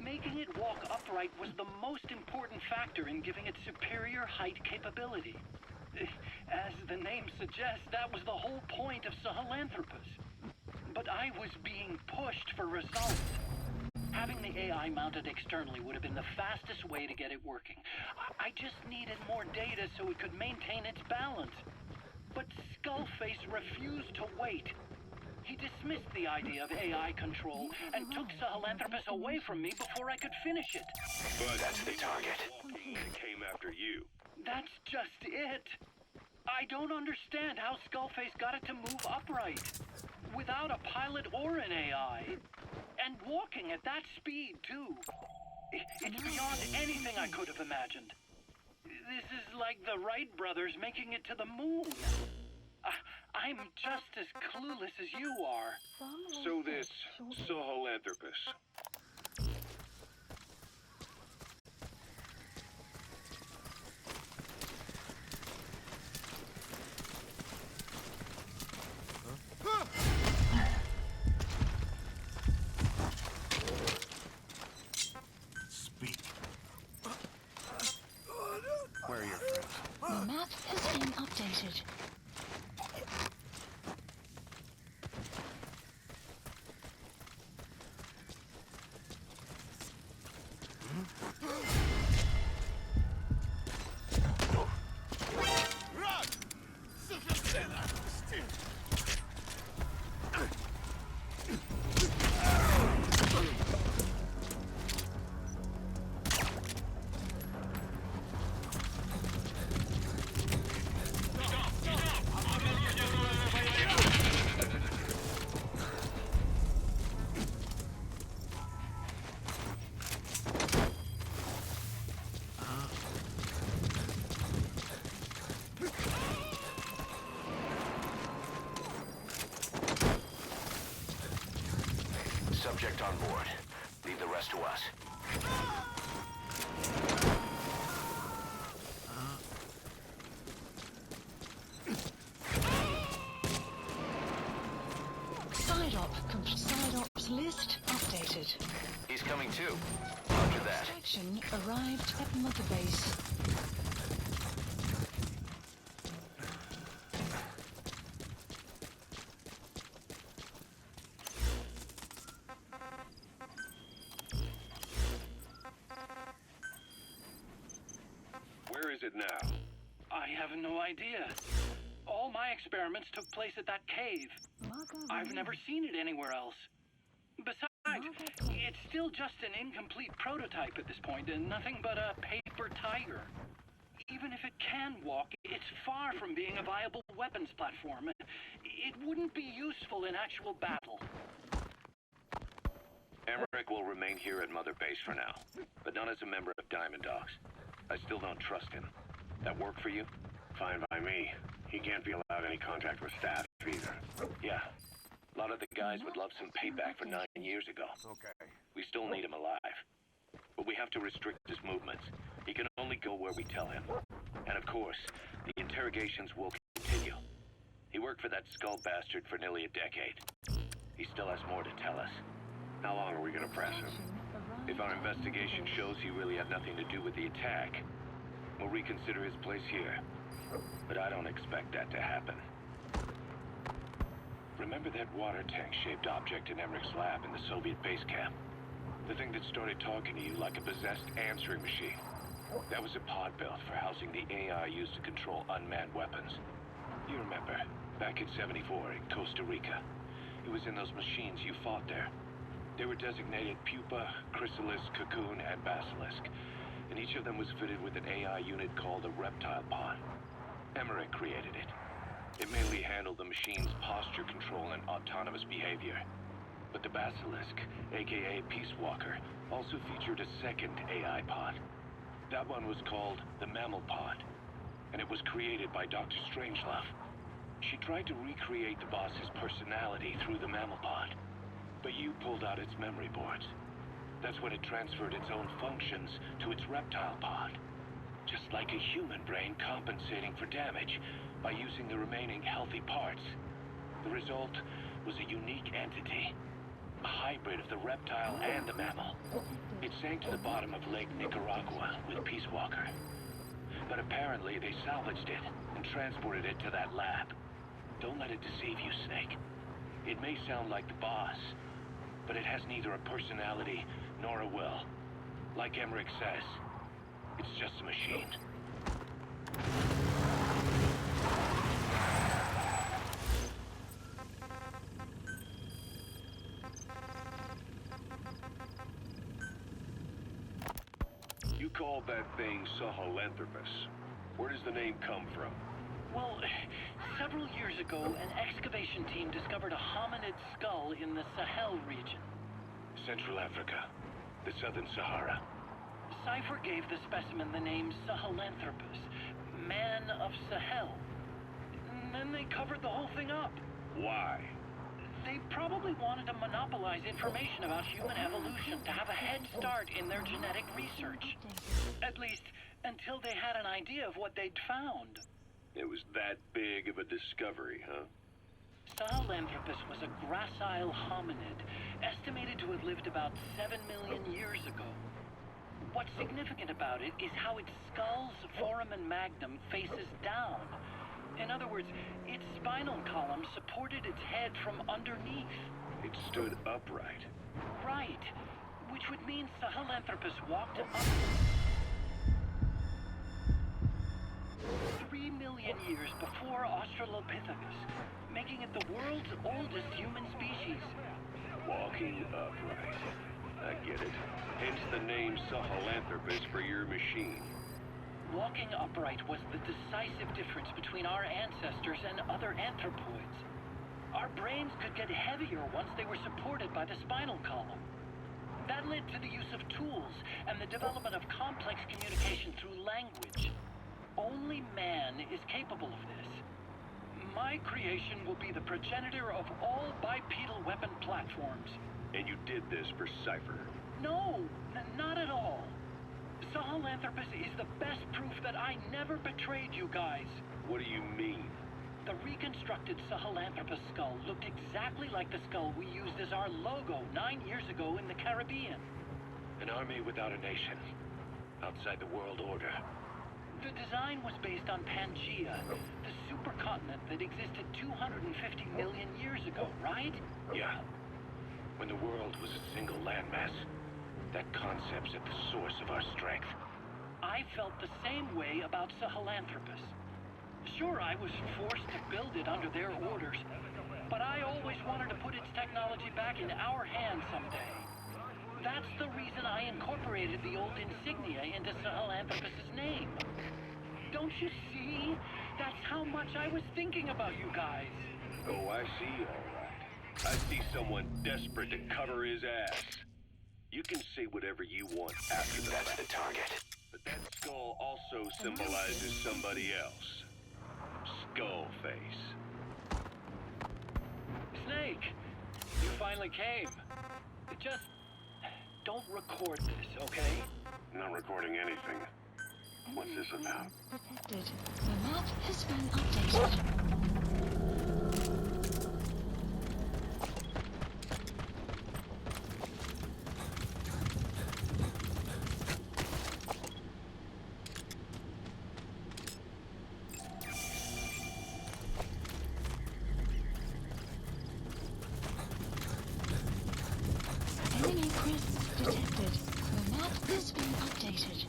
making it walk upright was the most important factor in giving it superior height capability. As the name suggests, that was the whole point of Sahelanthropus. But I was being pushed for results. Having the AI mounted externally would have been the fastest way to get it working. I just needed more data so it could maintain its balance. But Skullface refused to wait. He dismissed the idea of AI control and took Sahelanthropus away from me before I could finish it. But That's the target. it came after you. That's just it. I don't understand how Skullface got it to move upright. Without a pilot or an AI. And walking at that speed, too. It's beyond anything I could have imagined. This is like the Wright brothers making it to the moon. I'm just as clueless as you are. So this Sahelanthropus. Speak. Where are your friends? The map has been updated. Subject on board. Leave the rest to us. Op. Side ops list updated. He's coming too. Roger that. Extraction arrived at Mother Base. Where is it now? I have no idea. All my experiments took place at that cave. I've never seen it anywhere else. Besides, it's still just an incomplete prototype at this point, and nothing but a paper tiger. Even if it can walk, it's far from being a viable weapons platform. It wouldn't be useful in actual battle. Emmerich will remain here at Mother Base for now, but not as a member of Diamond Dogs. I still don't trust him. That work for you? Fine by me. He can't be allowed any contact with staff either. Yeah. A lot of the guys would love some payback for 9 years ago. Okay. We still need him alive. But we have to restrict his movements. He can only go where we tell him. And of course, the interrogations will continue. He worked for that skull bastard for nearly a decade. He still has more to tell us. How long are we gonna press him? If our investigation shows he really had nothing to do with the attack, we'll reconsider his place here. But I don't expect that to happen. Remember that water tank-shaped object in Emmerich's lab in the Soviet base camp? The thing that started talking to you like a possessed answering machine. That was a pod built for housing the AI used to control unmanned weapons. You remember, back in '74 in Costa Rica. It was in those machines you fought there. They were designated Pupa, Chrysalis, Cocoon, and Basilisk, and each of them was fitted with an AI unit called a reptile pod. Emmerich created it. It mainly handled the machine's posture control and autonomous behavior. But the Basilisk, aka Peace Walker, also featured a second AI pod. That one was called the Mammal Pod, and it was created by Dr. Strangelove. She tried to recreate the boss's personality through the Mammal Pod, but you pulled out its memory boards. That's when it transferred its own functions to its reptile pod. Just like a human brain compensating for damage by using the remaining healthy parts. The result was a unique entity, a hybrid of the reptile and the mammal. It sank to the bottom of Lake Nicaragua with Peace Walker. But apparently they salvaged it and transported it to that lab. Don't let it deceive you, Snake. It may sound like the boss, but it has neither a personality nor a will. Like Emmerich says, it's just a machine. You called that thing Sahelanthropus. Where does the name come from? Well, several years ago, an excavation team discovered a hominid skull in the Sahel region. Central Africa, the Southern Sahara. Cypher gave the specimen the name Sahelanthropus, Man of Sahel. And then they covered the whole thing up. Why? They probably wanted to monopolize information about human evolution to have a head start in their genetic research. At least, until they had an idea of what they'd found. It was that big of a discovery, huh? Sahelanthropus was a gracile hominid, estimated to have lived about 7 million years ago. What's significant about it is how its skull's foramen magnum faces down. In other words, its spinal column supported its head from underneath. It stood upright. Right, which would mean Sahelanthropus walked up 3 million years before Australopithecus, making it the world's oldest human species. Walking upright. I get it. Hence the name Sahelanthropus for your machine. Walking upright was the decisive difference between our ancestors and other anthropoids. Our brains could get heavier once they were supported by the spinal column. That led to the use of tools and the development of complex communication through language. Only man is capable of this. My creation will be the progenitor of all bipedal weapon platforms. And you did this for Cypher? No, not at all. Sahelanthropus is the best proof that I never betrayed you guys. What do you mean? The reconstructed Sahelanthropus Sahelanthropus skull looked exactly like the skull we used as our logo 9 years ago in the Caribbean. An army without a nation. Outside the world order. The design was based on Pangaea, the supercontinent that existed 250 million years ago, right? Yeah. When the world was a single landmass, that concept's at the source of our strength. I felt the same way about Sahelanthropus. Sure, I was forced to build it under their orders, but I always wanted to put its technology back in our hands someday. That's the reason I incorporated the old insignia into Sahelanthropus' name. Don't you see? That's how much I was thinking about you guys. Oh, I see, all right. I see someone desperate to cover his ass. You can say whatever you want after the That's fact. the target. But that skull also symbolizes somebody else. Skullface. Snake, you finally came. Just don't record this, okay? Not recording anything. What's this about? Detected. The map has been updated. Enemy presence detected. The map has been updated.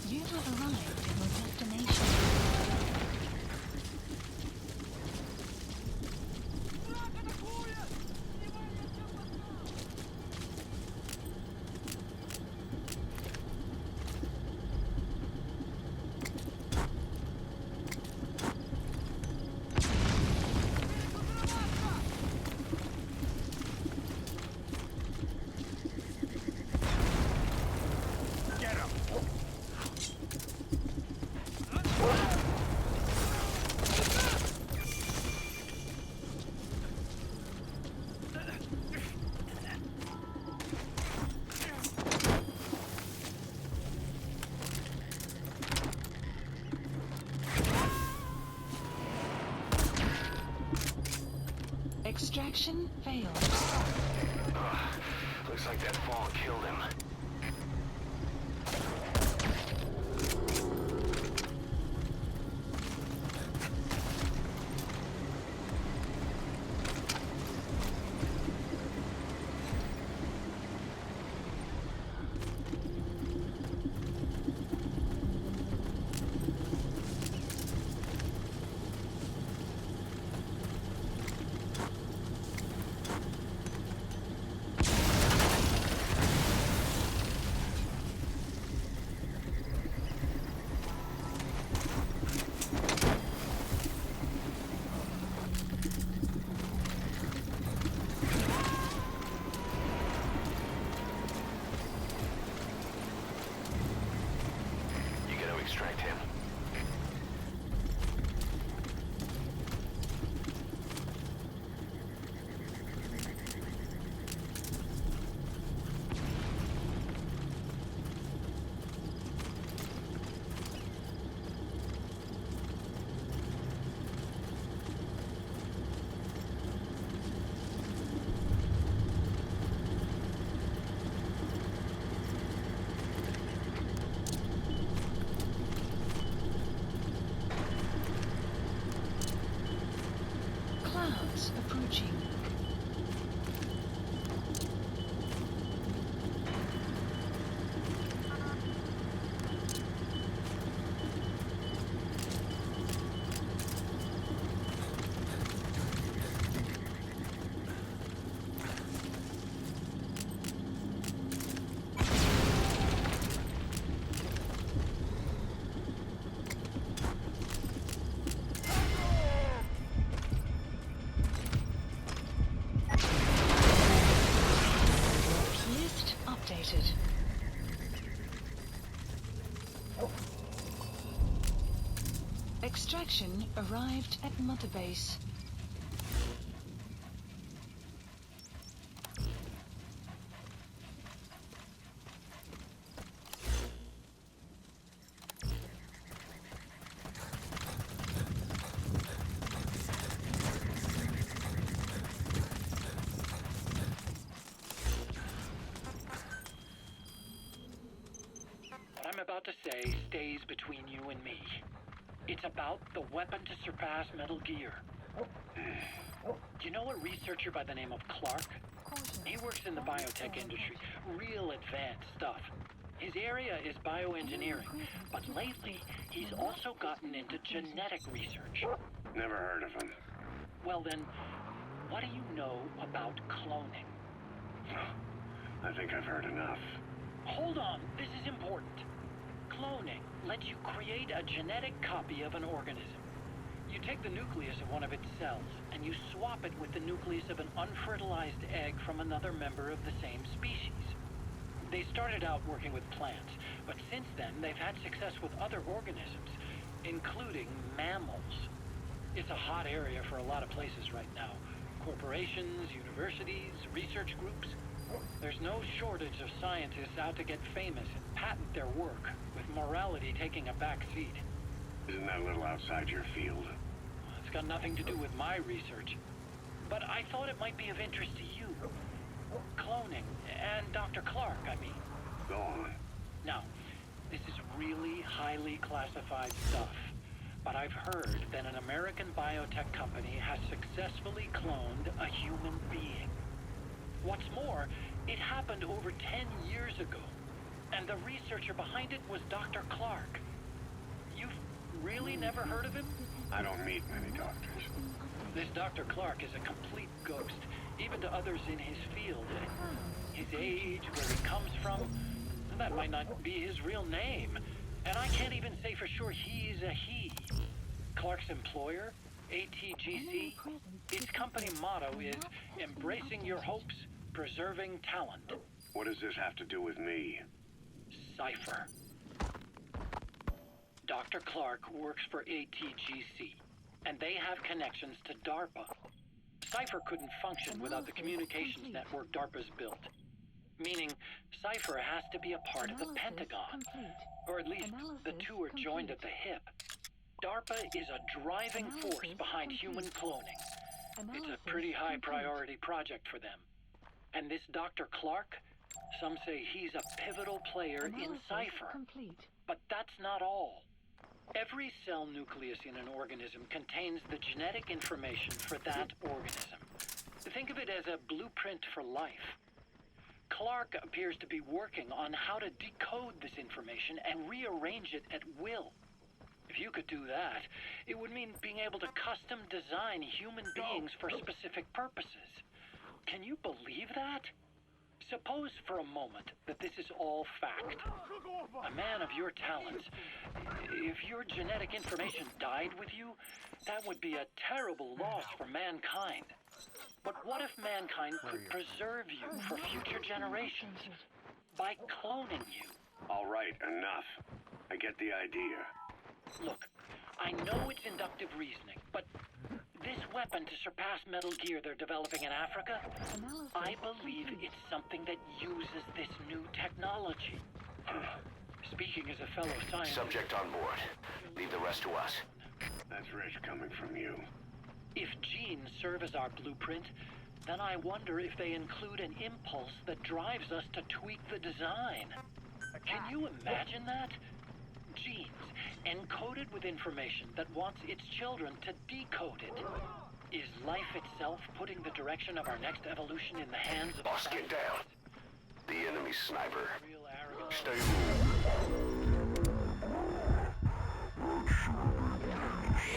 You have arrived at your destination. Extraction failed. Looks like that fall killed him. Crowds approaching. List updated. Extraction arrived at Mother Base. What I'm about to say stays between you and me. It's about the weapon to surpass Metal Gear. Do you know a researcher by the name of Clark? He works in the biotech industry. Real advanced stuff. His area is bioengineering, but lately he's also gotten into genetic research. Never heard of him. Well then, what do you know about cloning? I think I've heard enough. Hold on, this is important. Cloning lets you create a genetic copy of an organism. You take the nucleus of one of its cells, and you swap it with the nucleus of an unfertilized egg from another member of the same species. They started out working with plants, but since then they've had success with other organisms, including mammals. It's a hot area for a lot of places right now. Corporations, universities, research groups. There's no shortage of scientists out to get famous and patent their work, with morality taking a back seat. Isn't that a little outside your field? It's got nothing to do with my research. But I thought it might be of interest to you. Cloning, and Dr. Clark, I mean. Go on. Now, this is really highly classified stuff. But I've heard that an American biotech company has successfully cloned a human being. What's more, it happened over 10 years ago. And the researcher behind it was Dr. Clark. You've really never heard of him? I don't meet many doctors. This Dr. Clark is a complete ghost, even to others in his field. His age, where he comes from, that might not be his real name. And I can't even say for sure he's a he. Clark's employer, ATGC, its company motto is embracing your hopes, preserving talent. What does this have to do with me? Cypher. Dr. Clark works for ATGC, and they have connections to DARPA. Cypher couldn't function without the communications network DARPA's built. Meaning, Cypher has to be a part of the Pentagon. Or at least, the two are joined at the hip. DARPA is a driving force behind human cloning. It's a pretty high priority project for them. And this Dr. Clark, some say he's a pivotal player in Cypher. But that's not all. Every cell nucleus in an organism contains the genetic information for that organism. Think of it as a blueprint for life. Clark appears to be working on how to decode this information and rearrange it at will. If you could do that, it would mean being able to custom design human beings for specific purposes. Can you believe that? Suppose for a moment that this is all fact. A man of your talents, if your genetic information died with you, that would be a terrible loss for mankind. But what if mankind could preserve you for future generations by cloning you? All right, enough. I get the idea. Look, I know it's inductive reasoning, but this weapon to surpass Metal Gear they're developing in Africa, I believe it's something that uses this new technology. Speaking as a fellow scientist... Subject on board. Leave the rest to us. That's rich coming from you. If genes serve as our blueprint, then I wonder if they include an impulse that drives us to tweak the design. Can you imagine that? Genes, encoded with information that wants its children to decode it. Is life itself putting the direction of our next evolution in the hands of... Boss, get down. The enemy sniper. Real arrogance. Stay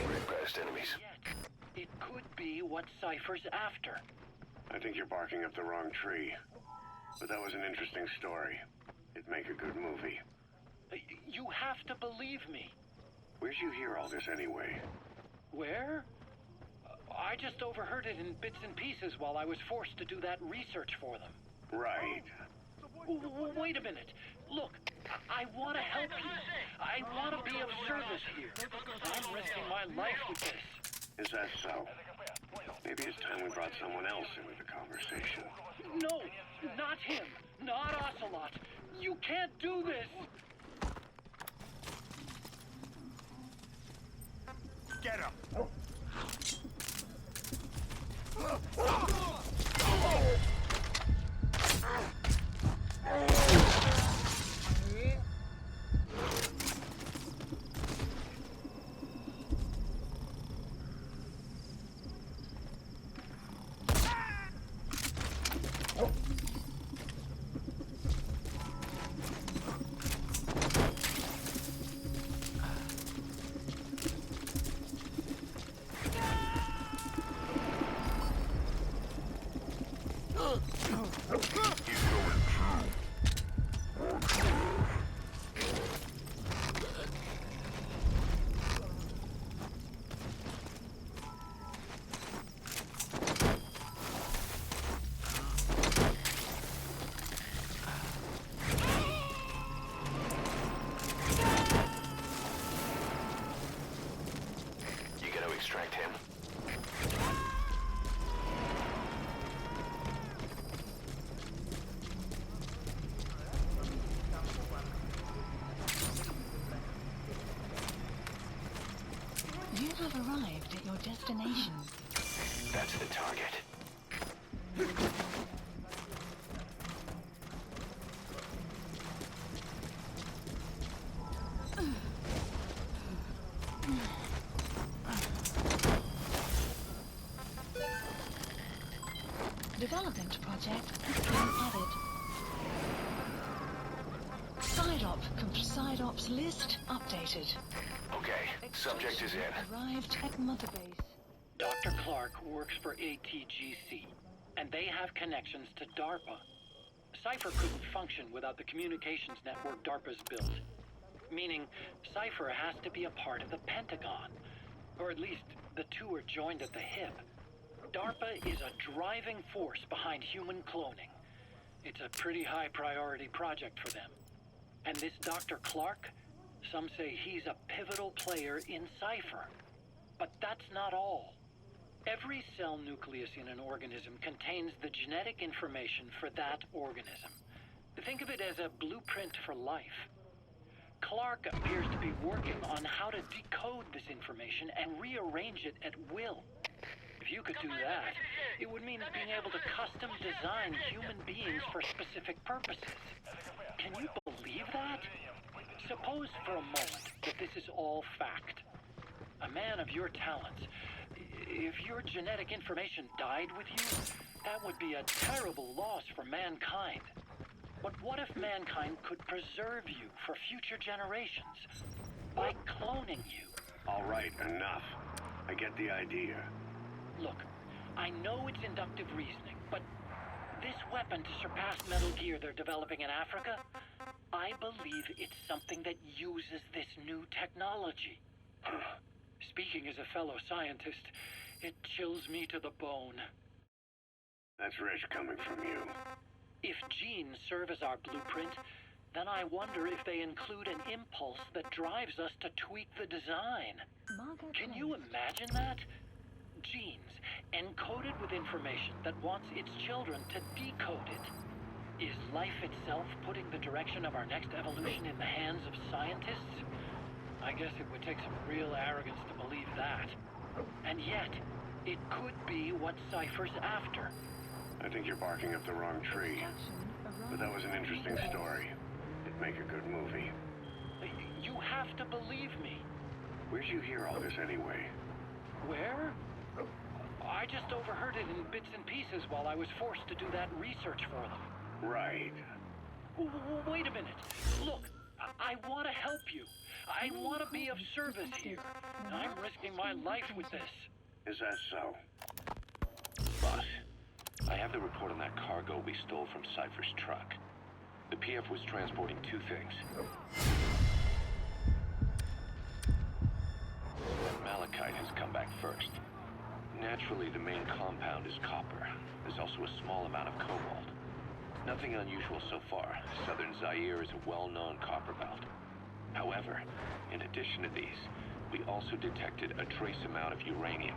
right past enemies. Yet, it could be what Cypher's after. I think you're barking up the wrong tree. But that was an interesting story. It'd make a good movie. You have to believe me. Where'd you hear all this anyway? Where? I just overheard it in bits and pieces while I was forced to do that research for them. Right. Wait a minute. Look, I want to help you. I want to be of service here. I'm risking my life with this. Is that so? Maybe it's time we brought someone else into the conversation. No, not him. Not Ocelot. You can't do this. Get him! Extract him. You have arrived at your destination. That's the target. Development project has been added. Side ops list updated. Okay, subject is in. Arrived at Mother Base. Dr. Clark works for ATGC, and they have connections to DARPA. Cypher couldn't function without the communications network DARPA's built. Meaning, Cypher has to be a part of the Pentagon. Or at least, the two are joined at the hip. DARPA is a driving force behind human cloning. It's a pretty high priority project for them. And this Dr. Clark, some say he's a pivotal player in Cypher. But that's not all. Every cell nucleus in an organism contains the genetic information for that organism. Think of it as a blueprint for life. Clark appears to be working on how to decode this information and rearrange it at will. If you could do that, it would mean being able to custom design human beings for specific purposes. Can you believe that? Suppose for a moment that this is all fact. A man of your talents, if your genetic information died with you, that would be a terrible loss for mankind. But what if mankind could preserve you for future generations by cloning you? All right, enough. I get the idea. Look, I know it's inductive reasoning, but this weapon to surpass Metal Gear they're developing in Africa, I believe it's something that uses this new technology. Speaking as a fellow scientist, it chills me to the bone. That's rich coming from you. If genes serve as our blueprint, then I wonder if they include an impulse that drives us to tweak the design. Can you imagine that? Genes, encoded with information that wants its children to decode it. Is life itself putting the direction of our next evolution in the hands of scientists? I guess it would take some real arrogance to believe that. And yet, it could be what Cypher's after. I think you're barking up the wrong tree. But that was an interesting story. It'd make a good movie. You have to believe me. Where'd you hear all this anyway? Where? it in bits and pieces while I was forced to do that research for them. Right. Wait a minute. Look, I want to help you. I want to be of service here. I'm risking my life with this. Is that so? Boss, I have the report on that cargo we stole from Cypher's truck. The PF was transporting two things. Malachite has come back first. Naturally, the main compound is copper. There's also a small amount of cobalt. Nothing unusual so far. Southern Zaire is a well-known copper belt. However, in addition to these, we also detected a trace amount of uranium.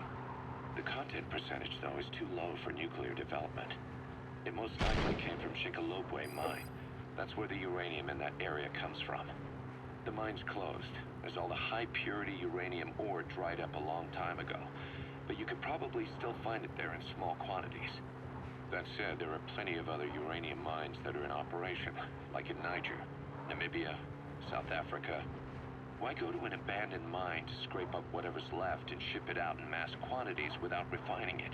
The content percentage, though, is too low for nuclear development. It most likely came from Shinkolobwe mine. That's where the uranium in that area comes from. The mine's closed, as all the high-purity uranium ore dried up a long time ago. But you could probably still find it there in small quantities. That said, there are plenty of other uranium mines that are in operation, like in Niger, Namibia, South Africa. Why go to an abandoned mine to scrape up whatever's left and ship it out in mass quantities without refining it?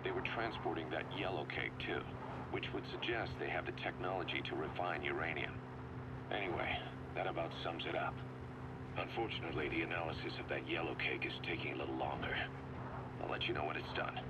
They were transporting that yellow cake too, which would suggest they have the technology to refine uranium. Anyway, that about sums it up. Unfortunately, the analysis of that yellow cake is taking a little longer. I'll let you know when it's done.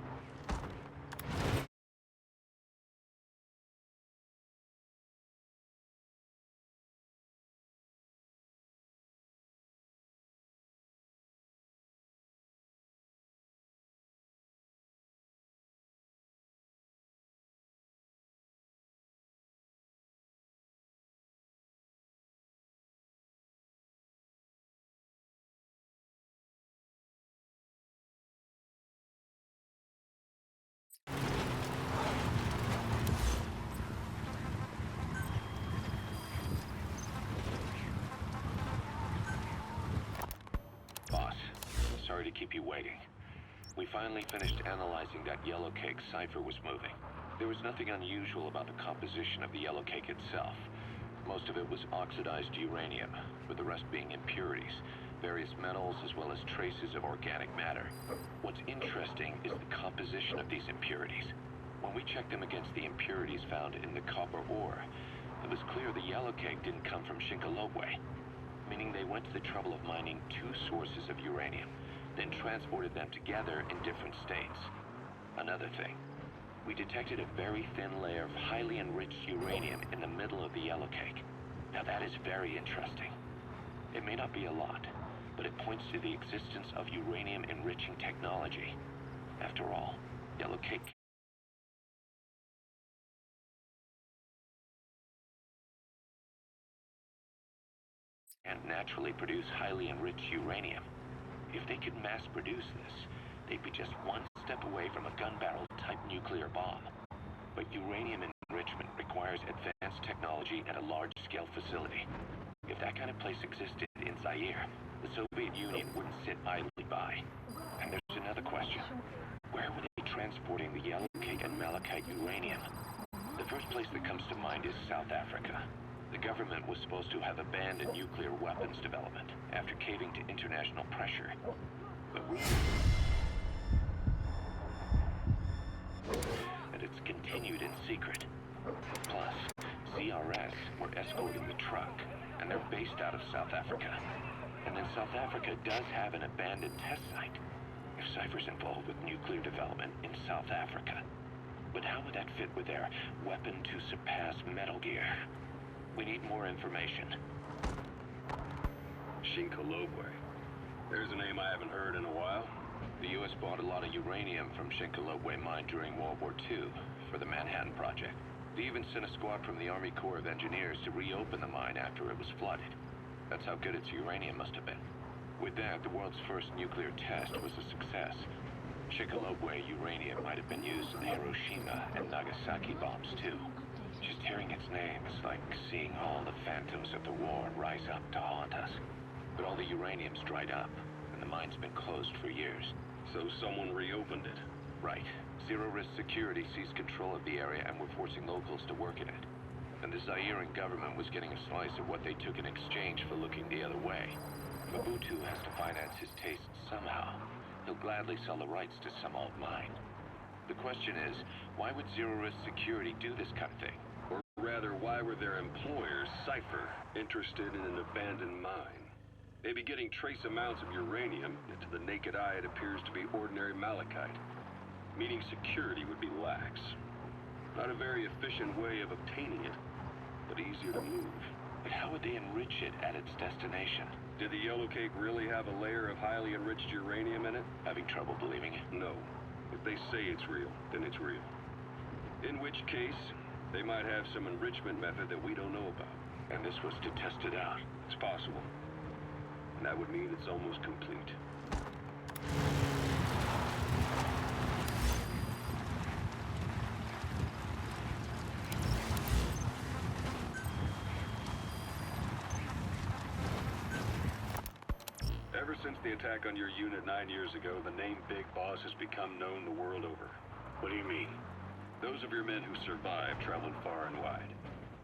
Boss, sorry to keep you waiting. We finally finished analyzing that yellow cake Cypher was moving. There was nothing unusual about the composition of the yellow cake itself. Most of it was oxidized uranium, with the rest being impurities, various metals, as well as traces of organic matter. What's interesting is the composition of these impurities. When we checked them against the impurities found in the copper ore, it was clear the yellow cake didn't come from Shinkolobwe, meaning they went to the trouble of mining two sources of uranium, then transported them together in different states. Another thing, we detected a very thin layer of highly enriched uranium in the middle of the yellow cake. Now that is very interesting. It may not be a lot, but it points to the existence of uranium-enriching technology. After all, yellow cake and naturally produce highly enriched uranium. If they could mass produce this, they'd be just one step away from a gun barrel type nuclear bomb. But uranium enrichment requires advanced technology at a large-scale facility. If that kind of place existed in Zaire, the Soviet Union wouldn't sit idly by. And there's another question. Where were they transporting the yellow cake and malachite uranium? The first place that comes to mind is South Africa. The government was supposed to have abandoned nuclear weapons development after caving to international pressure. But and it's continued in secret. Plus, CRS were escorting the truck, and they're based out of South Africa. And then South Africa does have an abandoned test site. If Cypher's involved with nuclear development in South Africa. But how would that fit with their weapon to surpass Metal Gear? We need more information. Shinkolobwe. There's a name I haven't heard in a while. The U.S. bought a lot of uranium from Shinkolobwe mine during World War II for the Manhattan Project. They even sent a squad from the Army Corps of Engineers to reopen the mine after it was flooded. That's how good its uranium must have been. With that, the world's first nuclear test was a success. Shinkolobwe uranium might have been used in the Hiroshima and Nagasaki bombs too. Just hearing its name is like seeing all the phantoms of the war rise up to haunt us. But all the uranium's dried up, and the mine's been closed for years. So someone reopened it? Right. Zero-risk security seized control of the area and were forcing locals to work in it. And the Zairean government was getting a slice of what they took in exchange for looking the other way. Mobutu has to finance his tastes somehow. He'll gladly sell the rights to some old mine. The question is, why would Zero-Risk Security do this kind of thing? Or rather, why were their employers, Cypher, interested in an abandoned mine? Maybe getting trace amounts of uranium, yet to the naked eye it appears to be ordinary malachite. Meaning security would be lax. Not a very efficient way of obtaining it, but easier to move. But how would they enrich it at its destination? Did the Yellow Cake really have a layer of highly enriched uranium in it? Having trouble believing it? No. If they say it's real, then it's real. In which case, they might have some enrichment method that we don't know about. And this was to test it out. It's possible. And that would mean it's almost complete. Ever since the attack on your unit 9 years ago, the name Big Boss has become known the world over. What do you mean? Those of your men who survived traveled far and wide.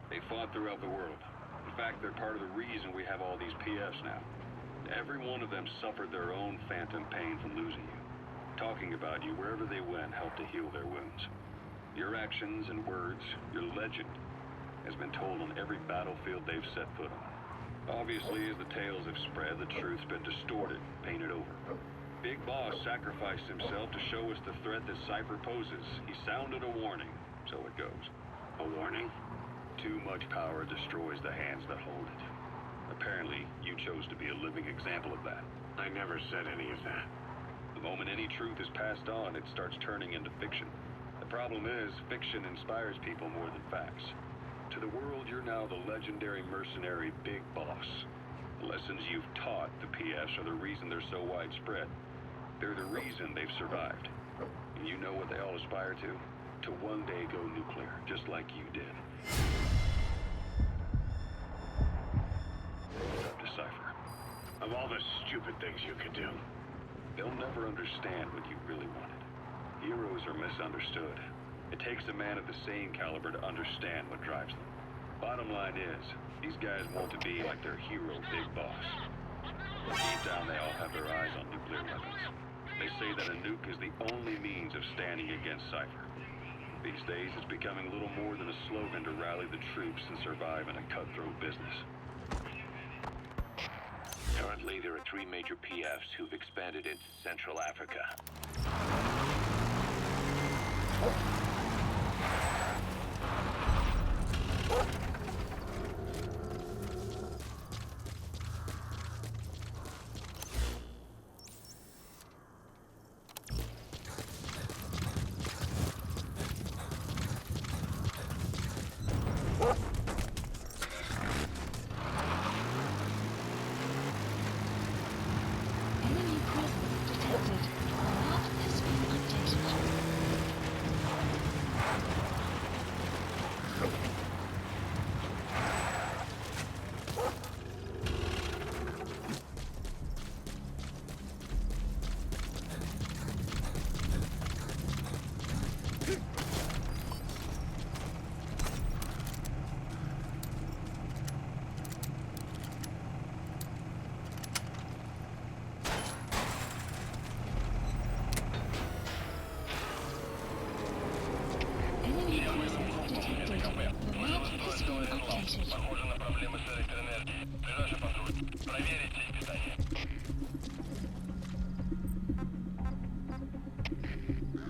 They fought throughout the world. In fact, they're part of the reason we have all these PFs now. Every one of them suffered their own phantom pain from losing you. Talking about you wherever they went helped to heal their wounds. Your actions and words, your legend, has been told on every battlefield they've set foot on. Obviously, as the tales have spread, the truth's been distorted, painted over. Big Boss sacrificed himself to show us the threat that Cypher poses. He sounded a warning, so it goes. A warning? Too much power destroys the hands that hold it. Apparently, you chose to be a living example of that. I never said any of that. The moment any truth is passed on, it starts turning into fiction. The problem is, fiction inspires people more than facts. To the world, you're now the legendary mercenary Big Boss. The lessons you've taught the PFs are the reason they're so widespread. They're the reason they've survived. And you know what they all aspire to? To one day go nuclear, just like you did. It's up to Cypher. Of all the stupid things you could do. They'll never understand what you really wanted. Heroes are misunderstood. It takes a man of the same caliber to understand what drives them. Bottom line is, these guys want to be like their hero, Big Boss. Deep down, they all have their eyes on nuclear weapons. They say that a nuke is the only means of standing against Cypher. These days, it's becoming little more than a slogan to rally the troops and survive in a cutthroat business. Currently, there are 3 major PFs who've expanded into Central Africa. Enemy presence detected. The map has been updated. Enemy presence detected. The map has been updated. Похоже на проблемы с электроэнергией. Ближайший патруль. Проверить сеть питания.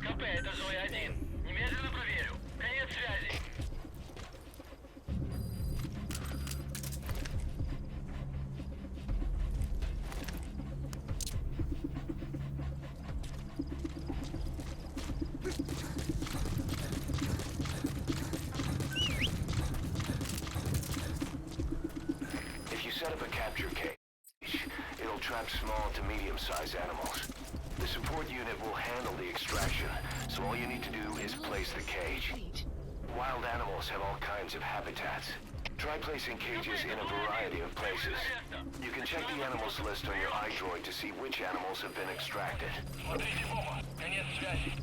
КП, это Зоя-1. Немедленно проверю. Конец связи. If you set up a capture cage, it'll trap small to medium-sized animals. The support unit will handle the extraction, so all you need to do is place the cage. Wild animals have all kinds of habitats. Try placing cages in a variety of places. You can check the animals list on your iDroid to see which animals have been extracted. Смотрите в оба. Конец связи.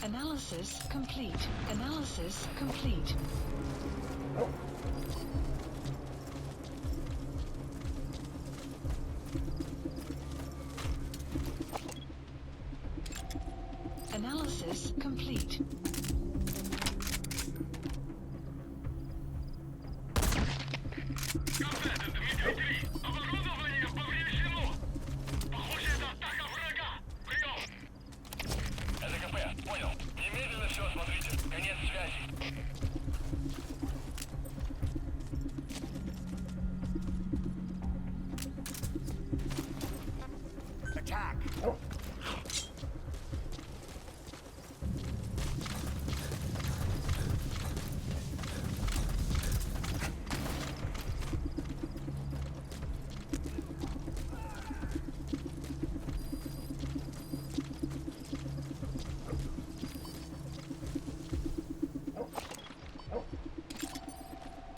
Analysis complete. complete. Analysis complete. Analysis complete. Капитан Дмитрий 3, оборудование повреждено. Похоже, это атака врага. Прием. ЛКП, понял. Немедленно все осмотрите. Конец связи. Attack!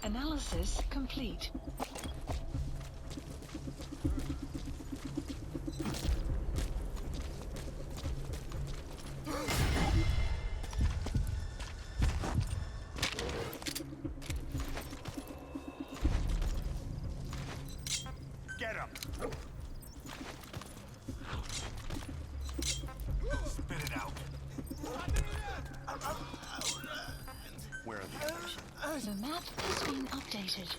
Analysis complete. Get him! Spit it out. Where are the others? The map has been updated.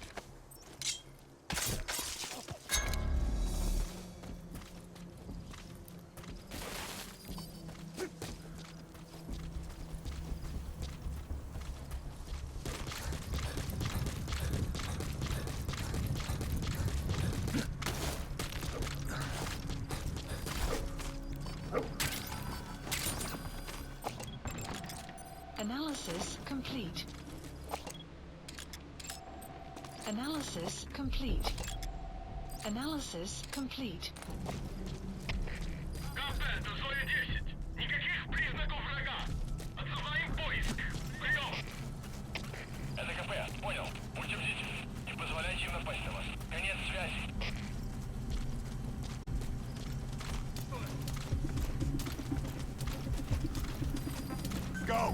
Analysis complete. Analysis complete. Analysis complete. Капитан, это зоя 10. Никаких признаков врага. Отзываем поиск. Прием. ЛКП, понял. Будьте бдительны. Не позволяйте им напасть на вас. Конец связи. Go!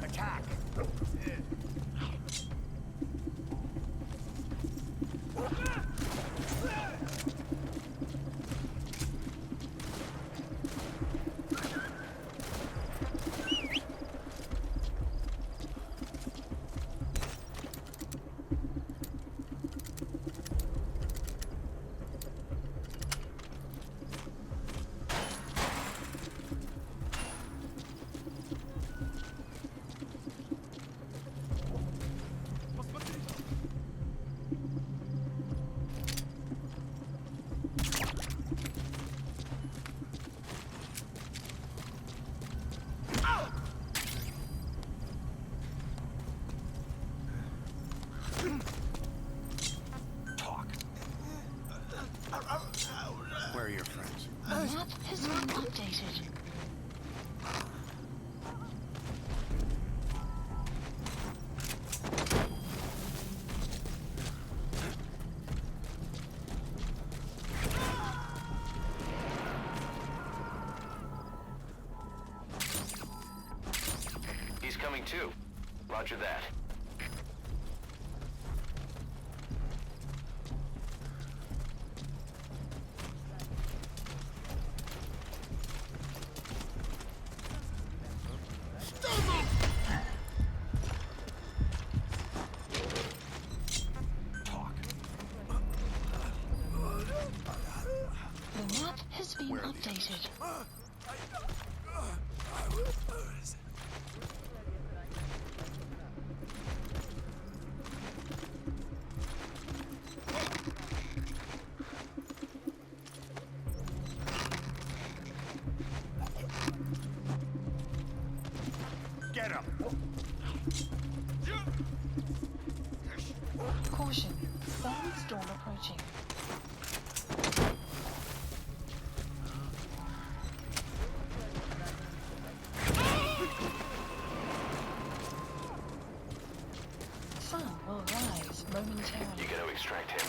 Attack! Talk. Where are your friends? The map has been updated. He's coming too. Roger that. Talk. The map has been Where are the updated. Get him! Caution. Bone storm approaching. arise momentarily. You gotta extract him.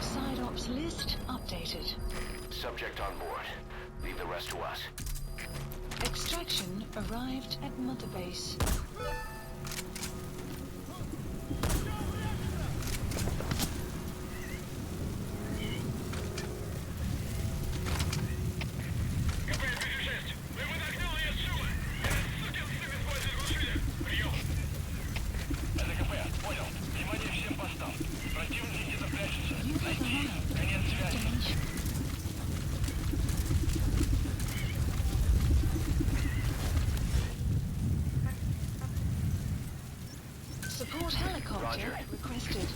Side ops list updated. Subject on board. Leave the rest to us. Extraction arrived at Mother Base. Support helicopter requested.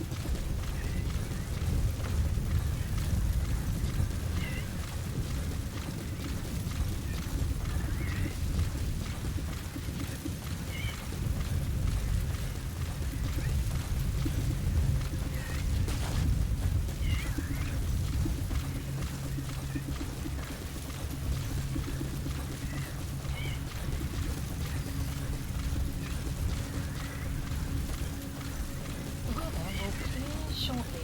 Shortly.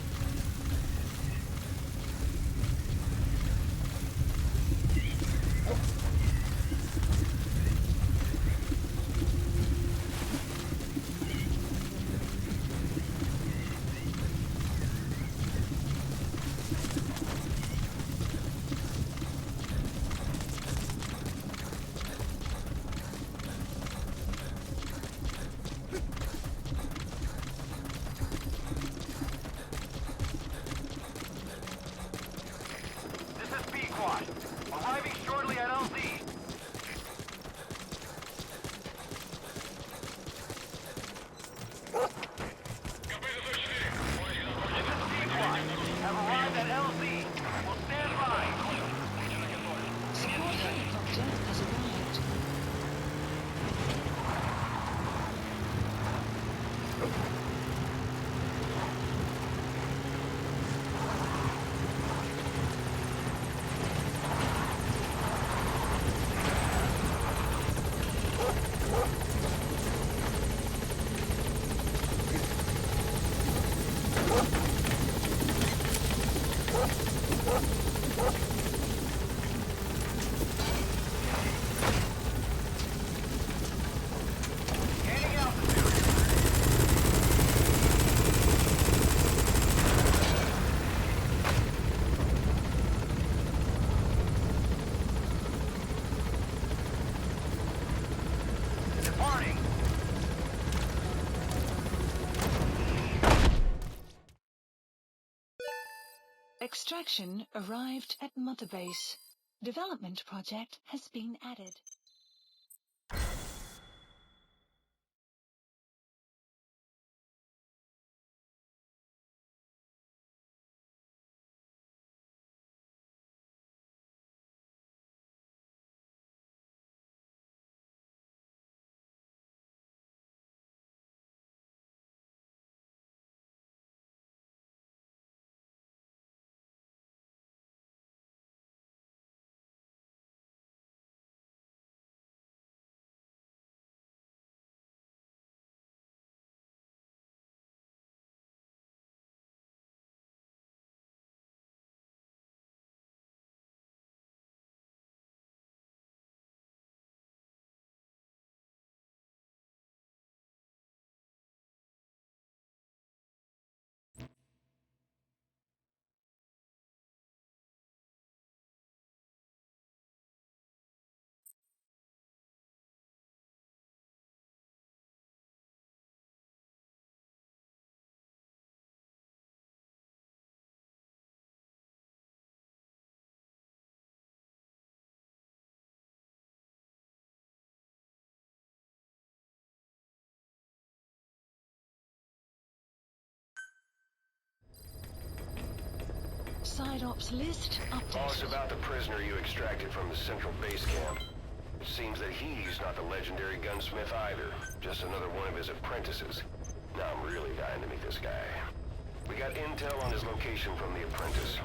Arriving shortly at LZ. Have arrived at LZ. Will stand by. Support helicopter has arrived. Extraction arrived at Mother Base. Development project has been added. Side ops list updated. Boss, about the prisoner you extracted from the central base camp. It seems that he's not the legendary gunsmith either, just another one of his apprentices. Now I'm really dying to meet this guy. We got intel on his location from the Apprentice.